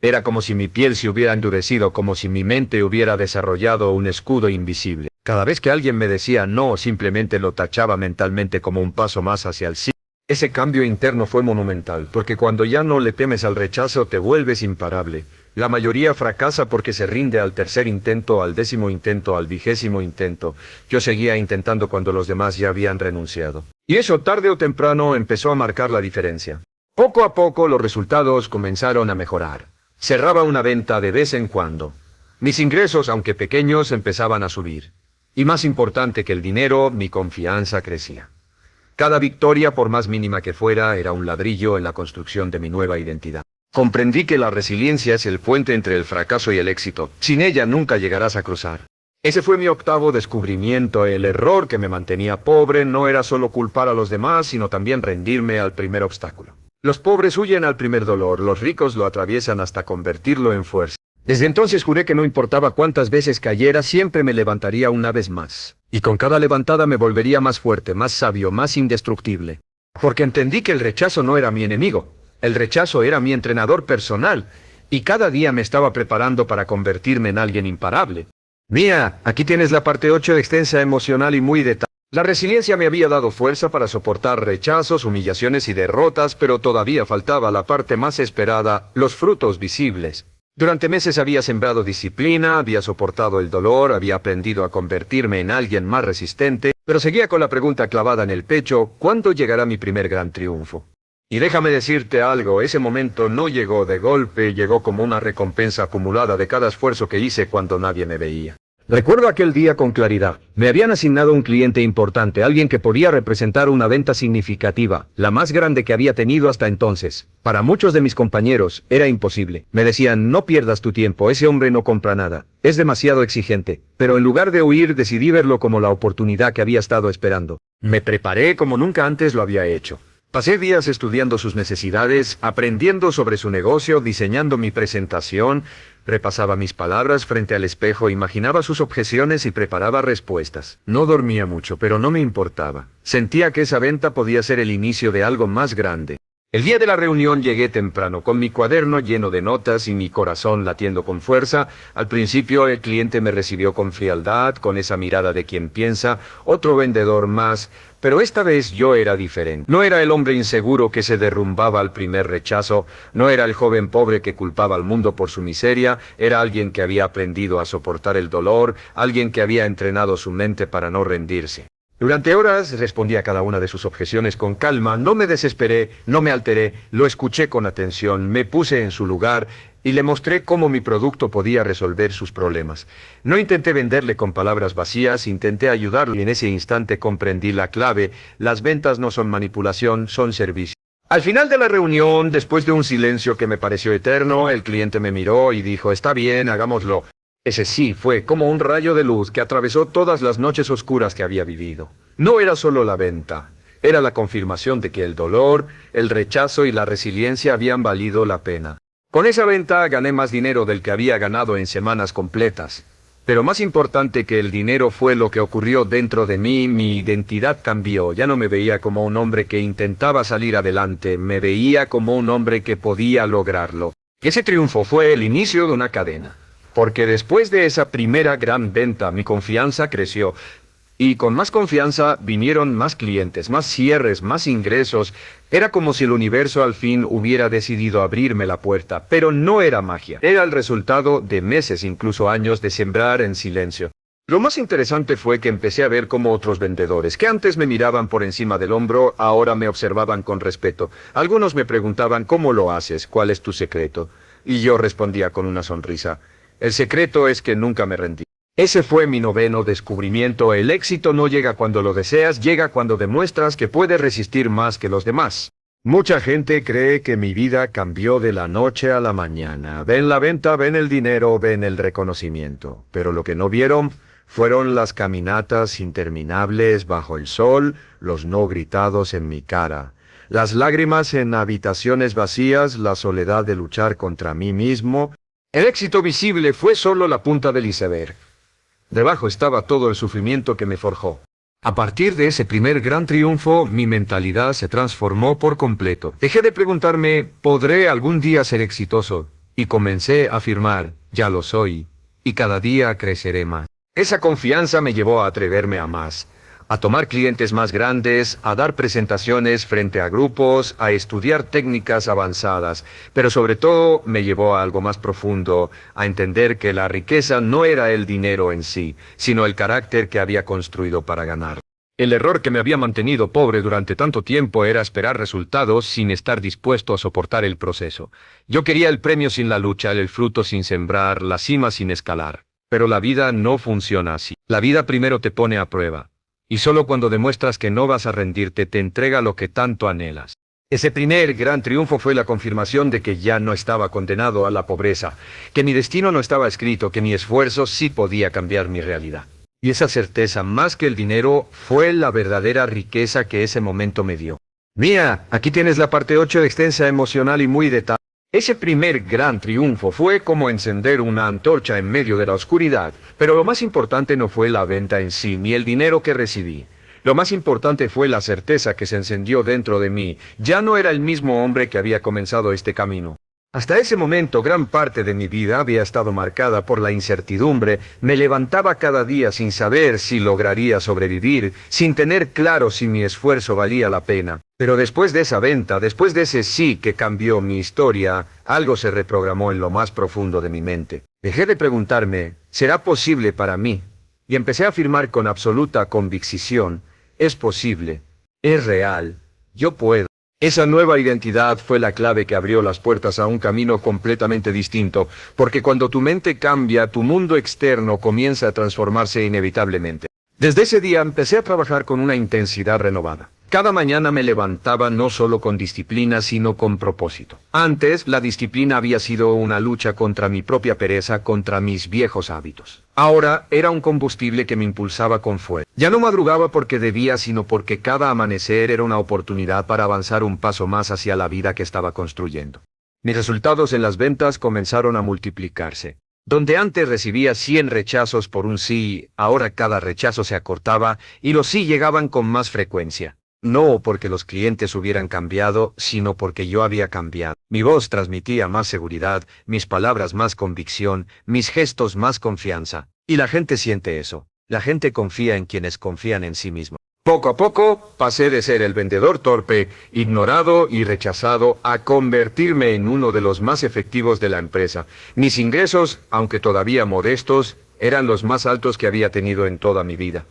Era como si mi piel se hubiera endurecido, como si mi mente hubiera desarrollado un escudo invisible. Cada vez que alguien me decía no, simplemente lo tachaba mentalmente como un paso más hacia el sí. Ese cambio interno fue monumental, porque cuando ya no le temes al rechazo, te vuelves imparable. La mayoría fracasa porque se rinde al tercer intento, al 10º intento, al 20º intento. Yo seguía intentando cuando los demás ya habían renunciado. Y eso tarde o temprano empezó a marcar la diferencia. Poco a poco los resultados comenzaron a mejorar. Cerraba una venta de vez en cuando. Mis ingresos, aunque pequeños, empezaban a subir. Y más importante que el dinero, mi confianza crecía. Cada victoria, por más mínima que fuera, era un ladrillo en la construcción de mi nueva identidad. Comprendí que la resiliencia es el puente entre el fracaso y el éxito. Sin ella nunca llegarás a cruzar. Ese fue mi 8º descubrimiento. El error que me mantenía pobre no era solo culpar a los demás, sino también rendirme al primer obstáculo. Los pobres huyen al primer dolor, los ricos lo atraviesan hasta convertirlo en fuerza. Desde entonces juré que no importaba cuántas veces cayera, siempre me levantaría una vez más. Y con cada levantada me volvería más fuerte, más sabio, más indestructible. Porque entendí que el rechazo no era mi enemigo. El rechazo era mi entrenador personal. Y cada día me estaba preparando para convertirme en alguien imparable. Mira, aquí tienes la parte 8, extensa, emocional y muy detallada. La resiliencia me había dado fuerza para soportar rechazos, humillaciones y derrotas, pero todavía faltaba la parte más esperada, los frutos visibles. Durante meses había sembrado disciplina, había soportado el dolor, había aprendido a convertirme en alguien más resistente, pero seguía con la pregunta clavada en el pecho: ¿cuándo llegará mi primer gran triunfo? Y déjame decirte algo, ese momento no llegó de golpe, llegó como una recompensa acumulada de cada esfuerzo que hice cuando nadie me veía. Recuerdo aquel día con claridad. Me habían asignado un cliente importante, alguien que podía representar una venta significativa, la más grande que había tenido hasta entonces. Para muchos de mis compañeros era imposible. Me decían, no pierdas tu tiempo, ese hombre no compra nada, es demasiado exigente. Pero en lugar de huir, decidí verlo como la oportunidad que había estado esperando. Me preparé como nunca antes lo había hecho. Pasé días estudiando sus necesidades, aprendiendo sobre su negocio, diseñando mi presentación, repasaba mis palabras frente al espejo, imaginaba sus objeciones y preparaba respuestas. No dormía mucho, pero no me importaba. Sentía que esa venta podía ser el inicio de algo más grande. El día de la reunión llegué temprano, con mi cuaderno lleno de notas y mi corazón latiendo con fuerza. Al principio el cliente me recibió con frialdad, con esa mirada de quien piensa, otro vendedor más, pero esta vez yo era diferente. No era el hombre inseguro que se derrumbaba al primer rechazo, no era el joven pobre que culpaba al mundo por su miseria, era alguien que había aprendido a soportar el dolor, alguien que había entrenado su mente para no rendirse. Durante horas respondí a cada una de sus objeciones con calma, no me desesperé, no me alteré, lo escuché con atención, me puse en su lugar y le mostré cómo mi producto podía resolver sus problemas. No intenté venderle con palabras vacías, intenté ayudarlo y en ese instante comprendí la clave: las ventas no son manipulación, son servicio. Al final de la reunión, después de un silencio que me pareció eterno, el cliente me miró y dijo: «Está bien, hagámoslo». Ese sí fue como un rayo de luz que atravesó todas las noches oscuras que había vivido. No era solo la venta, era la confirmación de que el dolor, el rechazo y la resiliencia habían valido la pena. Con esa venta gané más dinero del que había ganado en semanas completas. Pero más importante que el dinero fue lo que ocurrió dentro de mí. Mi identidad cambió. Ya no me veía como un hombre que intentaba salir adelante, me veía como un hombre que podía lograrlo. Ese triunfo fue el inicio de una cadena. Porque después de esa primera gran venta, mi confianza creció. Y con más confianza vinieron más clientes, más cierres, más ingresos. Era como si el universo al fin hubiera decidido abrirme la puerta. Pero no era magia. Era el resultado de meses, incluso años, de sembrar en silencio. Lo más interesante fue que empecé a ver cómo otros vendedores, que antes me miraban por encima del hombro, ahora me observaban con respeto. Algunos me preguntaban: «¿Cómo lo haces? ¿Cuál es tu secreto?». Y yo respondía con una sonrisa: «El secreto es que nunca me rendí». Ese fue mi noveno descubrimiento. El éxito no llega cuando lo deseas, llega cuando demuestras que puedes resistir más que los demás. Mucha gente cree que mi vida cambió de la noche a la mañana. Ven la venta, ven el dinero, ven el reconocimiento. Pero lo que no vieron fueron las caminatas interminables bajo el sol, los no gritados en mi cara, las lágrimas en habitaciones vacías, la soledad de luchar contra mí mismo. El éxito visible fue solo la punta del iceberg. Debajo estaba todo el sufrimiento que me forjó. A partir de ese primer gran triunfo, mi mentalidad se transformó por completo. Dejé de preguntarme: ¿podré algún día ser exitoso? Y comencé a afirmar: ya lo soy, y cada día creceré más. Esa confianza me llevó a atreverme a más, a tomar clientes más grandes, a dar presentaciones frente a grupos, a estudiar técnicas avanzadas, pero sobre todo me llevó a algo más profundo, a entender que la riqueza no era el dinero en sí, sino el carácter que había construido para ganar. El error que me había mantenido pobre durante tanto tiempo era esperar resultados sin estar dispuesto a soportar el proceso. Yo quería el premio sin la lucha, el fruto sin sembrar, la cima sin escalar. Pero la vida no funciona así. La vida primero te pone a prueba. Y solo cuando demuestras que no vas a rendirte, te entrega lo que tanto anhelas. Ese primer gran triunfo fue la confirmación de que ya no estaba condenado a la pobreza, que mi destino no estaba escrito, que mi esfuerzo sí podía cambiar mi realidad. Y esa certeza, más que el dinero, fue la verdadera riqueza que ese momento me dio. Mira, aquí tienes la parte 8, extensa, emocional y muy detallada. Ese primer gran triunfo fue como encender una antorcha en medio de la oscuridad, pero lo más importante no fue la venta en sí, ni el dinero que recibí. Lo más importante fue la certeza que se encendió dentro de mí. Ya no era el mismo hombre que había comenzado este camino. Hasta ese momento, gran parte de mi vida había estado marcada por la incertidumbre. Me levantaba cada día sin saber si lograría sobrevivir, sin tener claro si mi esfuerzo valía la pena. Pero después de esa venta, después de ese sí que cambió mi historia, algo se reprogramó en lo más profundo de mi mente. Dejé de preguntarme: ¿será posible para mí? Y empecé a afirmar con absoluta convicción: es posible, es real, yo puedo. Esa nueva identidad fue la clave que abrió las puertas a un camino completamente distinto, porque cuando tu mente cambia, tu mundo externo comienza a transformarse inevitablemente. Desde ese día empecé a trabajar con una intensidad renovada. Cada mañana me levantaba no solo con disciplina, sino con propósito. Antes, la disciplina había sido una lucha contra mi propia pereza, contra mis viejos hábitos. Ahora, era un combustible que me impulsaba con fuerza. Ya no madrugaba porque debía, sino porque cada amanecer era una oportunidad para avanzar un paso más hacia la vida que estaba construyendo. Mis resultados en las ventas comenzaron a multiplicarse. Donde antes recibía 100 rechazos por un sí, ahora cada rechazo se acortaba y los sí llegaban con más frecuencia. No porque los clientes hubieran cambiado, sino porque yo había cambiado. Mi voz transmitía más seguridad, mis palabras más convicción, mis gestos más confianza. Y la gente siente eso. La gente confía en quienes confían en sí mismos. Poco a poco, pasé de ser el vendedor torpe, ignorado y rechazado, a convertirme en uno de los más efectivos de la empresa. Mis ingresos, aunque todavía modestos, eran los más altos que había tenido en toda mi vida.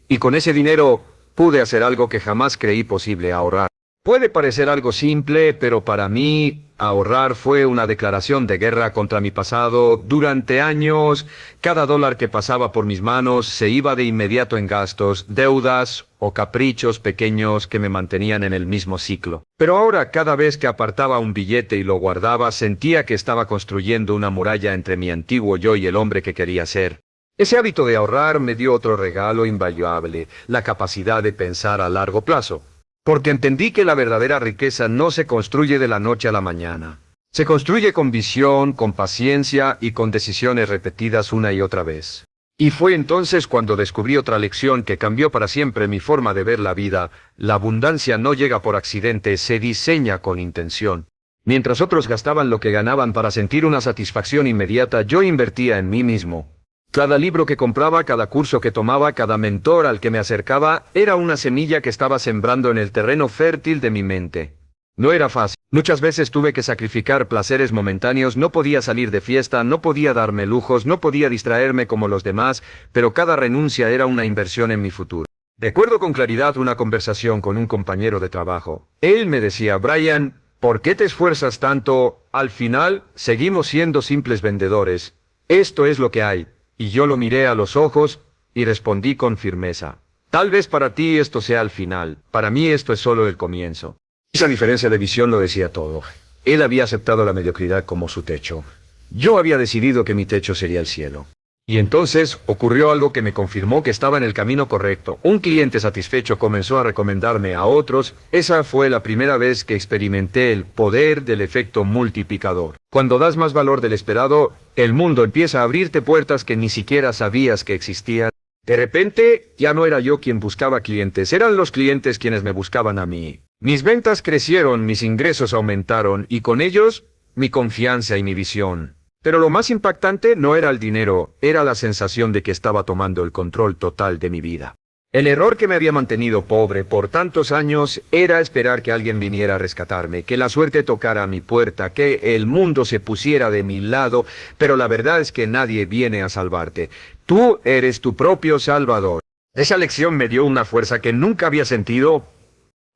Y con ese dinero pude hacer algo que jamás creí posible: ahorrar. Puede parecer algo simple, pero para mí, ahorrar fue una declaración de guerra contra mi pasado. Durante años, cada dólar que pasaba por mis manos se iba de inmediato en gastos, deudas o caprichos pequeños que me mantenían en el mismo ciclo. Pero ahora, cada vez que apartaba un billete y lo guardaba, sentía que estaba construyendo una muralla entre mi antiguo yo y el hombre que quería ser. Ese hábito de ahorrar me dio otro regalo invaluable: la capacidad de pensar a largo plazo. Porque entendí que la verdadera riqueza no se construye de la noche a la mañana. Se construye con visión, con paciencia y con decisiones repetidas una y otra vez. Y fue entonces cuando descubrí otra lección que cambió para siempre mi forma de ver la vida: la abundancia no llega por accidente, se diseña con intención. Mientras otros gastaban lo que ganaban para sentir una satisfacción inmediata, yo invertía en mí mismo. Cada libro que compraba, cada curso que tomaba, cada mentor al que me acercaba, era una semilla que estaba sembrando en el terreno fértil de mi mente. No era fácil. Muchas veces tuve que sacrificar placeres momentáneos, no podía salir de fiesta, no podía darme lujos, no podía distraerme como los demás, pero cada renuncia era una inversión en mi futuro. Recuerdo con claridad una conversación con un compañero de trabajo. Él me decía: Brian, ¿por qué te esfuerzas tanto? Al final, seguimos siendo simples vendedores. Esto es lo que hay. Y yo lo miré a los ojos y respondí con firmeza: tal vez para ti esto sea el final, para mí esto es solo el comienzo. Esa diferencia de visión lo decía todo. Él había aceptado la mediocridad como su techo. Yo había decidido que mi techo sería el cielo. Y entonces ocurrió algo que me confirmó que estaba en el camino correcto. Un cliente satisfecho comenzó a recomendarme a otros. Esa fue la primera vez que experimenté el poder del efecto multiplicador. Cuando das más valor del esperado, el mundo empieza a abrirte puertas que ni siquiera sabías que existían. De repente, ya no era yo quien buscaba clientes, eran los clientes quienes me buscaban a mí. Mis ventas crecieron, mis ingresos aumentaron, y con ellos, mi confianza y mi visión. Pero lo más impactante no era el dinero, era la sensación de que estaba tomando el control total de mi vida. El error que me había mantenido pobre por tantos años era esperar que alguien viniera a rescatarme, que la suerte tocara a mi puerta, que el mundo se pusiera de mi lado, pero la verdad es que nadie viene a salvarte. Tú eres tu propio salvador. Esa lección me dio una fuerza que nunca había sentido,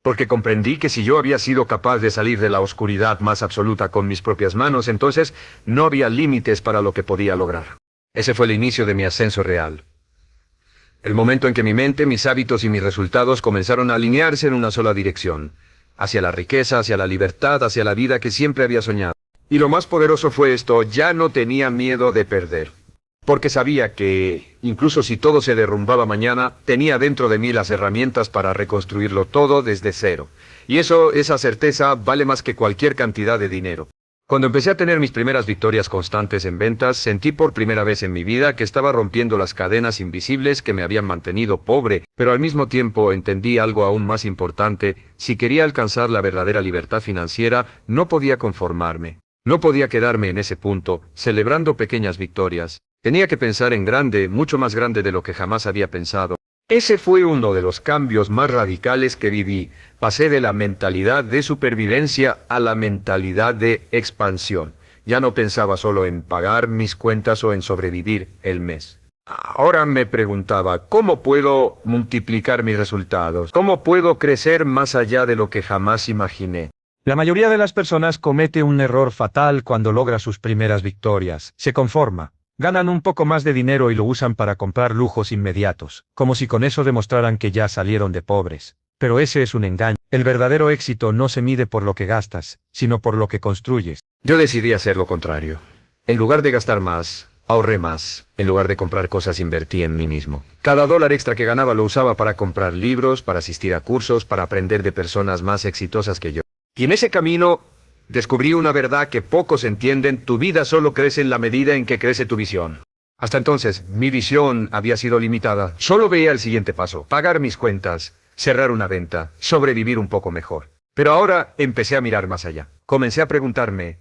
porque comprendí que si yo había sido capaz de salir de la oscuridad más absoluta con mis propias manos, entonces no había límites para lo que podía lograr. Ese fue el inicio de mi ascenso real. El momento en que mi mente, mis hábitos y mis resultados comenzaron a alinearse en una sola dirección: hacia la riqueza, hacia la libertad, hacia la vida que siempre había soñado. Y lo más poderoso fue esto: ya no tenía miedo de perder. Porque sabía que, incluso si todo se derrumbaba mañana, tenía dentro de mí las herramientas para reconstruirlo todo desde cero. Y esa certeza vale más que cualquier cantidad de dinero. Cuando empecé a tener mis primeras victorias constantes en ventas, sentí por primera vez en mi vida que estaba rompiendo las cadenas invisibles que me habían mantenido pobre, pero al mismo tiempo entendí algo aún más importante: si quería alcanzar la verdadera libertad financiera, no podía conformarme. No podía quedarme en ese punto, celebrando pequeñas victorias. Tenía que pensar en grande, mucho más grande de lo que jamás había pensado. Ese fue uno de los cambios más radicales que viví. Pasé de la mentalidad de supervivencia a la mentalidad de expansión. Ya no pensaba solo en pagar mis cuentas o en sobrevivir el mes. Ahora me preguntaba: ¿cómo puedo multiplicar mis resultados? ¿Cómo puedo crecer más allá de lo que jamás imaginé? La mayoría de las personas comete un error fatal cuando logra sus primeras victorias. Se conforma. Ganan un poco más de dinero y lo usan para comprar lujos inmediatos, como si con eso demostraran que ya salieron de pobres. Pero ese es un engaño. El verdadero éxito no se mide por lo que gastas, sino por lo que construyes. Yo decidí hacer lo contrario. En lugar de gastar más, ahorré más. En lugar de comprar cosas, invertí en mí mismo. Cada dólar extra que ganaba lo usaba para comprar libros, para asistir a cursos, para aprender de personas más exitosas que yo. Y en ese camino descubrí una verdad que pocos entienden: tu vida solo crece en la medida en que crece tu visión. Hasta entonces, mi visión había sido limitada. Solo veía el siguiente paso: pagar mis cuentas, cerrar una venta, sobrevivir un poco mejor. Pero ahora empecé a mirar más allá. Comencé a preguntarme: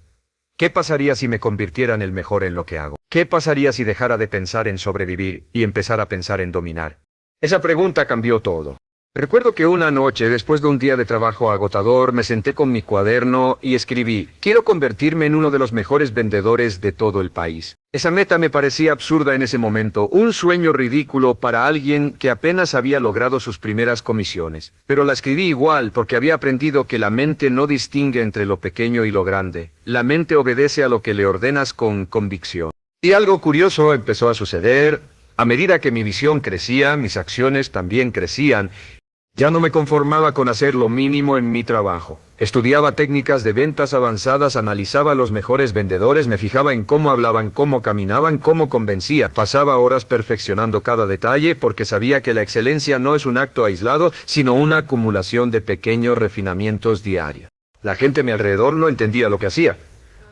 ¿qué pasaría si me convirtiera en el mejor en lo que hago? ¿Qué pasaría si dejara de pensar en sobrevivir y empezara a pensar en dominar? Esa pregunta cambió todo. Recuerdo que una noche, después de un día de trabajo agotador, me senté con mi cuaderno y escribí: quiero convertirme en uno de los mejores vendedores de todo el país. Esa meta me parecía absurda en ese momento, un sueño ridículo para alguien que apenas había logrado sus primeras comisiones. Pero la escribí igual porque había aprendido que la mente no distingue entre lo pequeño y lo grande. La mente obedece a lo que le ordenas con convicción. Y algo curioso empezó a suceder. A medida que mi visión crecía, mis acciones también crecían. Ya no me conformaba con hacer lo mínimo en mi trabajo. Estudiaba técnicas de ventas avanzadas, analizaba a los mejores vendedores, me fijaba en cómo hablaban, cómo caminaban, cómo convencía. Pasaba horas perfeccionando cada detalle porque sabía que la excelencia no es un acto aislado, sino una acumulación de pequeños refinamientos diarios. La gente a mi alrededor no entendía lo que hacía.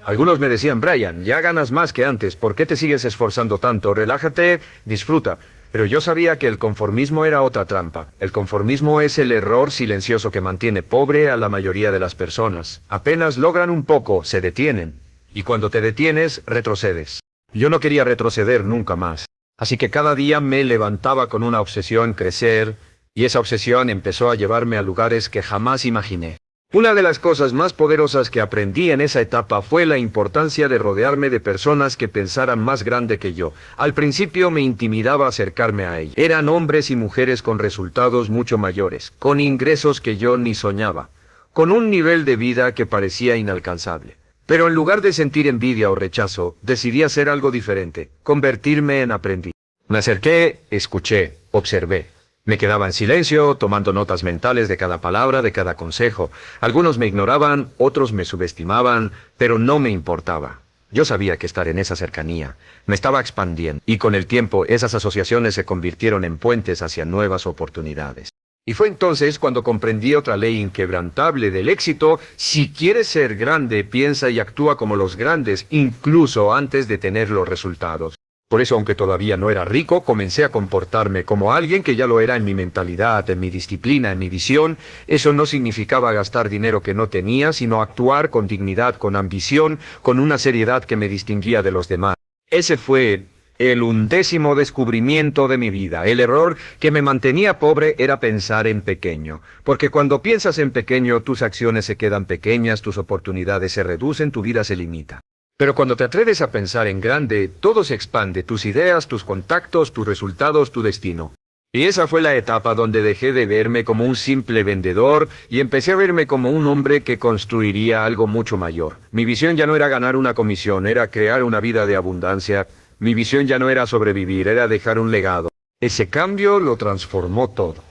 Algunos me decían: Brian, ya ganas más que antes, ¿por qué te sigues esforzando tanto? Relájate, disfruta. Pero yo sabía que el conformismo era otra trampa. El conformismo es el error silencioso que mantiene pobre a la mayoría de las personas. Apenas logran un poco, se detienen. Y cuando te detienes, retrocedes. Yo no quería retroceder nunca más. Así que cada día me levantaba con una obsesión: crecer, y esa obsesión empezó a llevarme a lugares que jamás imaginé. Una de las cosas más poderosas que aprendí en esa etapa fue la importancia de rodearme de personas que pensaran más grande que yo. Al principio me intimidaba acercarme a ellos. Eran hombres y mujeres con resultados mucho mayores, con ingresos que yo ni soñaba, con un nivel de vida que parecía inalcanzable. Pero en lugar de sentir envidia o rechazo, decidí hacer algo diferente: convertirme en aprendiz. Me acerqué, escuché, observé. Me quedaba en silencio, tomando notas mentales de cada palabra, de cada consejo. Algunos me ignoraban, otros me subestimaban, pero no me importaba. Yo sabía que estar en esa cercanía me estaba expandiendo, y con el tiempo esas asociaciones se convirtieron en puentes hacia nuevas oportunidades. Y fue entonces cuando comprendí otra ley inquebrantable del éxito: si quieres ser grande, piensa y actúa como los grandes, incluso antes de tener los resultados. Por eso, aunque todavía no era rico, comencé a comportarme como alguien que ya lo era en mi mentalidad, en mi disciplina, en mi visión. Eso no significaba gastar dinero que no tenía, sino actuar con dignidad, con ambición, con una seriedad que me distinguía de los demás. Ese fue el 11º descubrimiento de mi vida. El error que me mantenía pobre era pensar en pequeño. Porque cuando piensas en pequeño, tus acciones se quedan pequeñas, tus oportunidades se reducen, tu vida se limita. Pero cuando te atreves a pensar en grande, todo se expande: tus ideas, tus contactos, tus resultados, tu destino. Y esa fue la etapa donde dejé de verme como un simple vendedor y empecé a verme como un hombre que construiría algo mucho mayor. Mi visión ya no era ganar una comisión, era crear una vida de abundancia. Mi visión ya no era sobrevivir, era dejar un legado. Ese cambio lo transformó todo.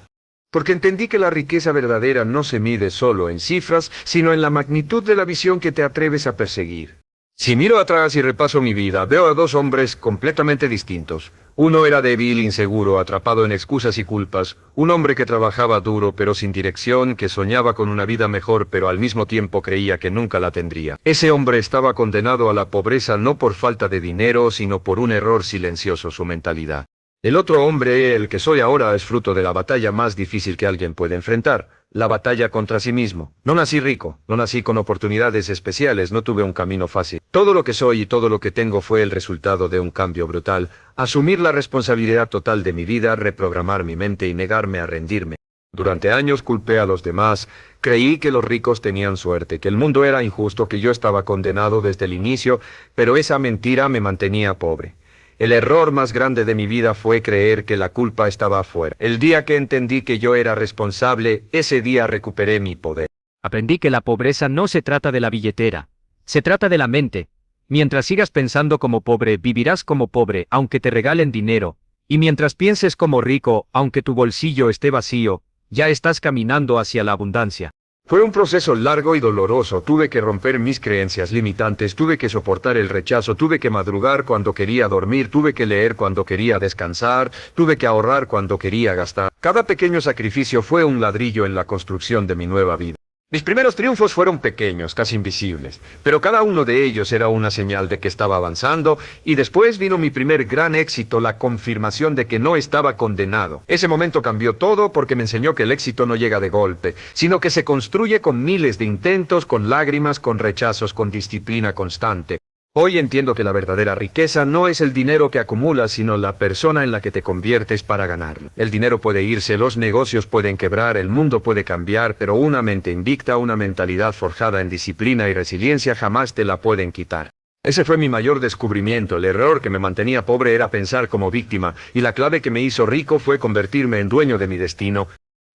Porque entendí que la riqueza verdadera no se mide solo en cifras, sino en la magnitud de la visión que te atreves a perseguir. Si miro atrás y repaso mi vida, veo a dos hombres completamente distintos. Uno era débil, inseguro, atrapado en excusas y culpas. Un hombre que trabajaba duro pero sin dirección, que soñaba con una vida mejor pero al mismo tiempo creía que nunca la tendría. Ese hombre estaba condenado a la pobreza no por falta de dinero, sino por un error silencioso: su mentalidad. El otro hombre, el que soy ahora, es fruto de la batalla más difícil que alguien puede enfrentar: la batalla contra sí mismo. No nací rico, no nací con oportunidades especiales, no tuve un camino fácil. Todo lo que soy y todo lo que tengo fue el resultado de un cambio brutal: asumir la responsabilidad total de mi vida, reprogramar mi mente y negarme a rendirme. Durante años culpé a los demás, creí que los ricos tenían suerte, que el mundo era injusto, que yo estaba condenado desde el inicio, pero esa mentira me mantenía pobre. El error más grande de mi vida fue creer que la culpa estaba afuera. El día que entendí que yo era responsable, ese día recuperé mi poder. Aprendí que la pobreza no se trata de la billetera, se trata de la mente. Mientras sigas pensando como pobre, vivirás como pobre, aunque te regalen dinero. Y mientras pienses como rico, aunque tu bolsillo esté vacío, Ya estás caminando hacia la abundancia. Fue un proceso largo y doloroso, tuve que romper mis creencias limitantes, tuve que soportar el rechazo, tuve que madrugar cuando quería dormir, tuve que leer cuando quería descansar, tuve que ahorrar cuando quería gastar. Cada pequeño sacrificio fue un ladrillo en la construcción de mi nueva vida. Mis primeros triunfos fueron pequeños, casi invisibles, pero cada uno de ellos era una señal de que estaba avanzando, y después vino mi primer gran éxito, la confirmación de que no estaba condenado. Ese momento cambió todo porque me enseñó que el éxito no llega de golpe, sino que se construye con miles de intentos, con lágrimas, con rechazos, con disciplina constante. Hoy entiendo que la verdadera riqueza no es el dinero que acumulas, sino la persona en la que te conviertes para ganarlo. El dinero puede irse, los negocios pueden quebrar, el mundo puede cambiar, pero una mente invicta, una mentalidad forjada en disciplina y resiliencia jamás te la pueden quitar. Ese fue mi mayor descubrimiento. El error que me mantenía pobre era pensar como víctima, y la clave que me hizo rico fue convertirme en dueño de mi destino.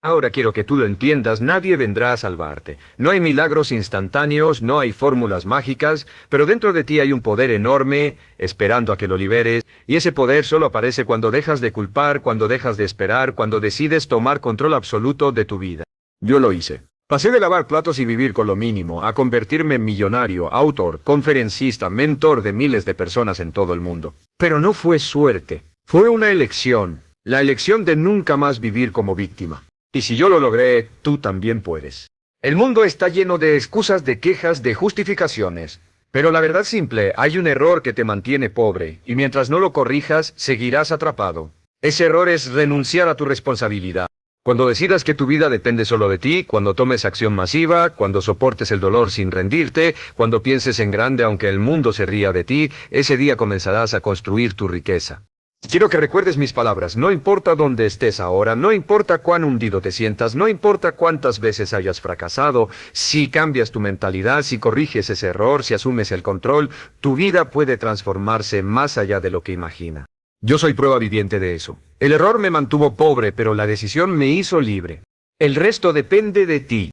Ahora quiero que tú lo entiendas, nadie vendrá a salvarte. No hay milagros instantáneos, no hay fórmulas mágicas, pero dentro de ti hay un poder enorme, esperando a que lo liberes, y ese poder solo aparece cuando dejas de culpar, cuando dejas de esperar, cuando decides tomar control absoluto de tu vida. Yo lo hice. Pasé de lavar platos y vivir con lo mínimo, a convertirme en millonario, autor, conferencista, mentor de miles de personas en todo el mundo. Pero no fue suerte, fue una elección, la elección de nunca más vivir como víctima. Y si yo lo logré, tú también puedes. El mundo está lleno de excusas, de quejas, de justificaciones. Pero la verdad simple, hay un error que te mantiene pobre, y mientras no lo corrijas, seguirás atrapado. Ese error es renunciar a tu responsabilidad. Cuando decidas que tu vida depende solo de ti, cuando tomes acción masiva, cuando soportes el dolor sin rendirte, cuando pienses en grande aunque el mundo se ría de ti, ese día comenzarás a construir tu riqueza. Quiero que recuerdes mis palabras, no importa dónde estés ahora, no importa cuán hundido te sientas, no importa cuántas veces hayas fracasado, si cambias tu mentalidad, si corriges ese error, si asumes el control, tu vida puede transformarse más allá de lo que imagina. Yo soy prueba viviente de eso. El error me mantuvo pobre, pero la decisión me hizo libre. El resto depende de ti.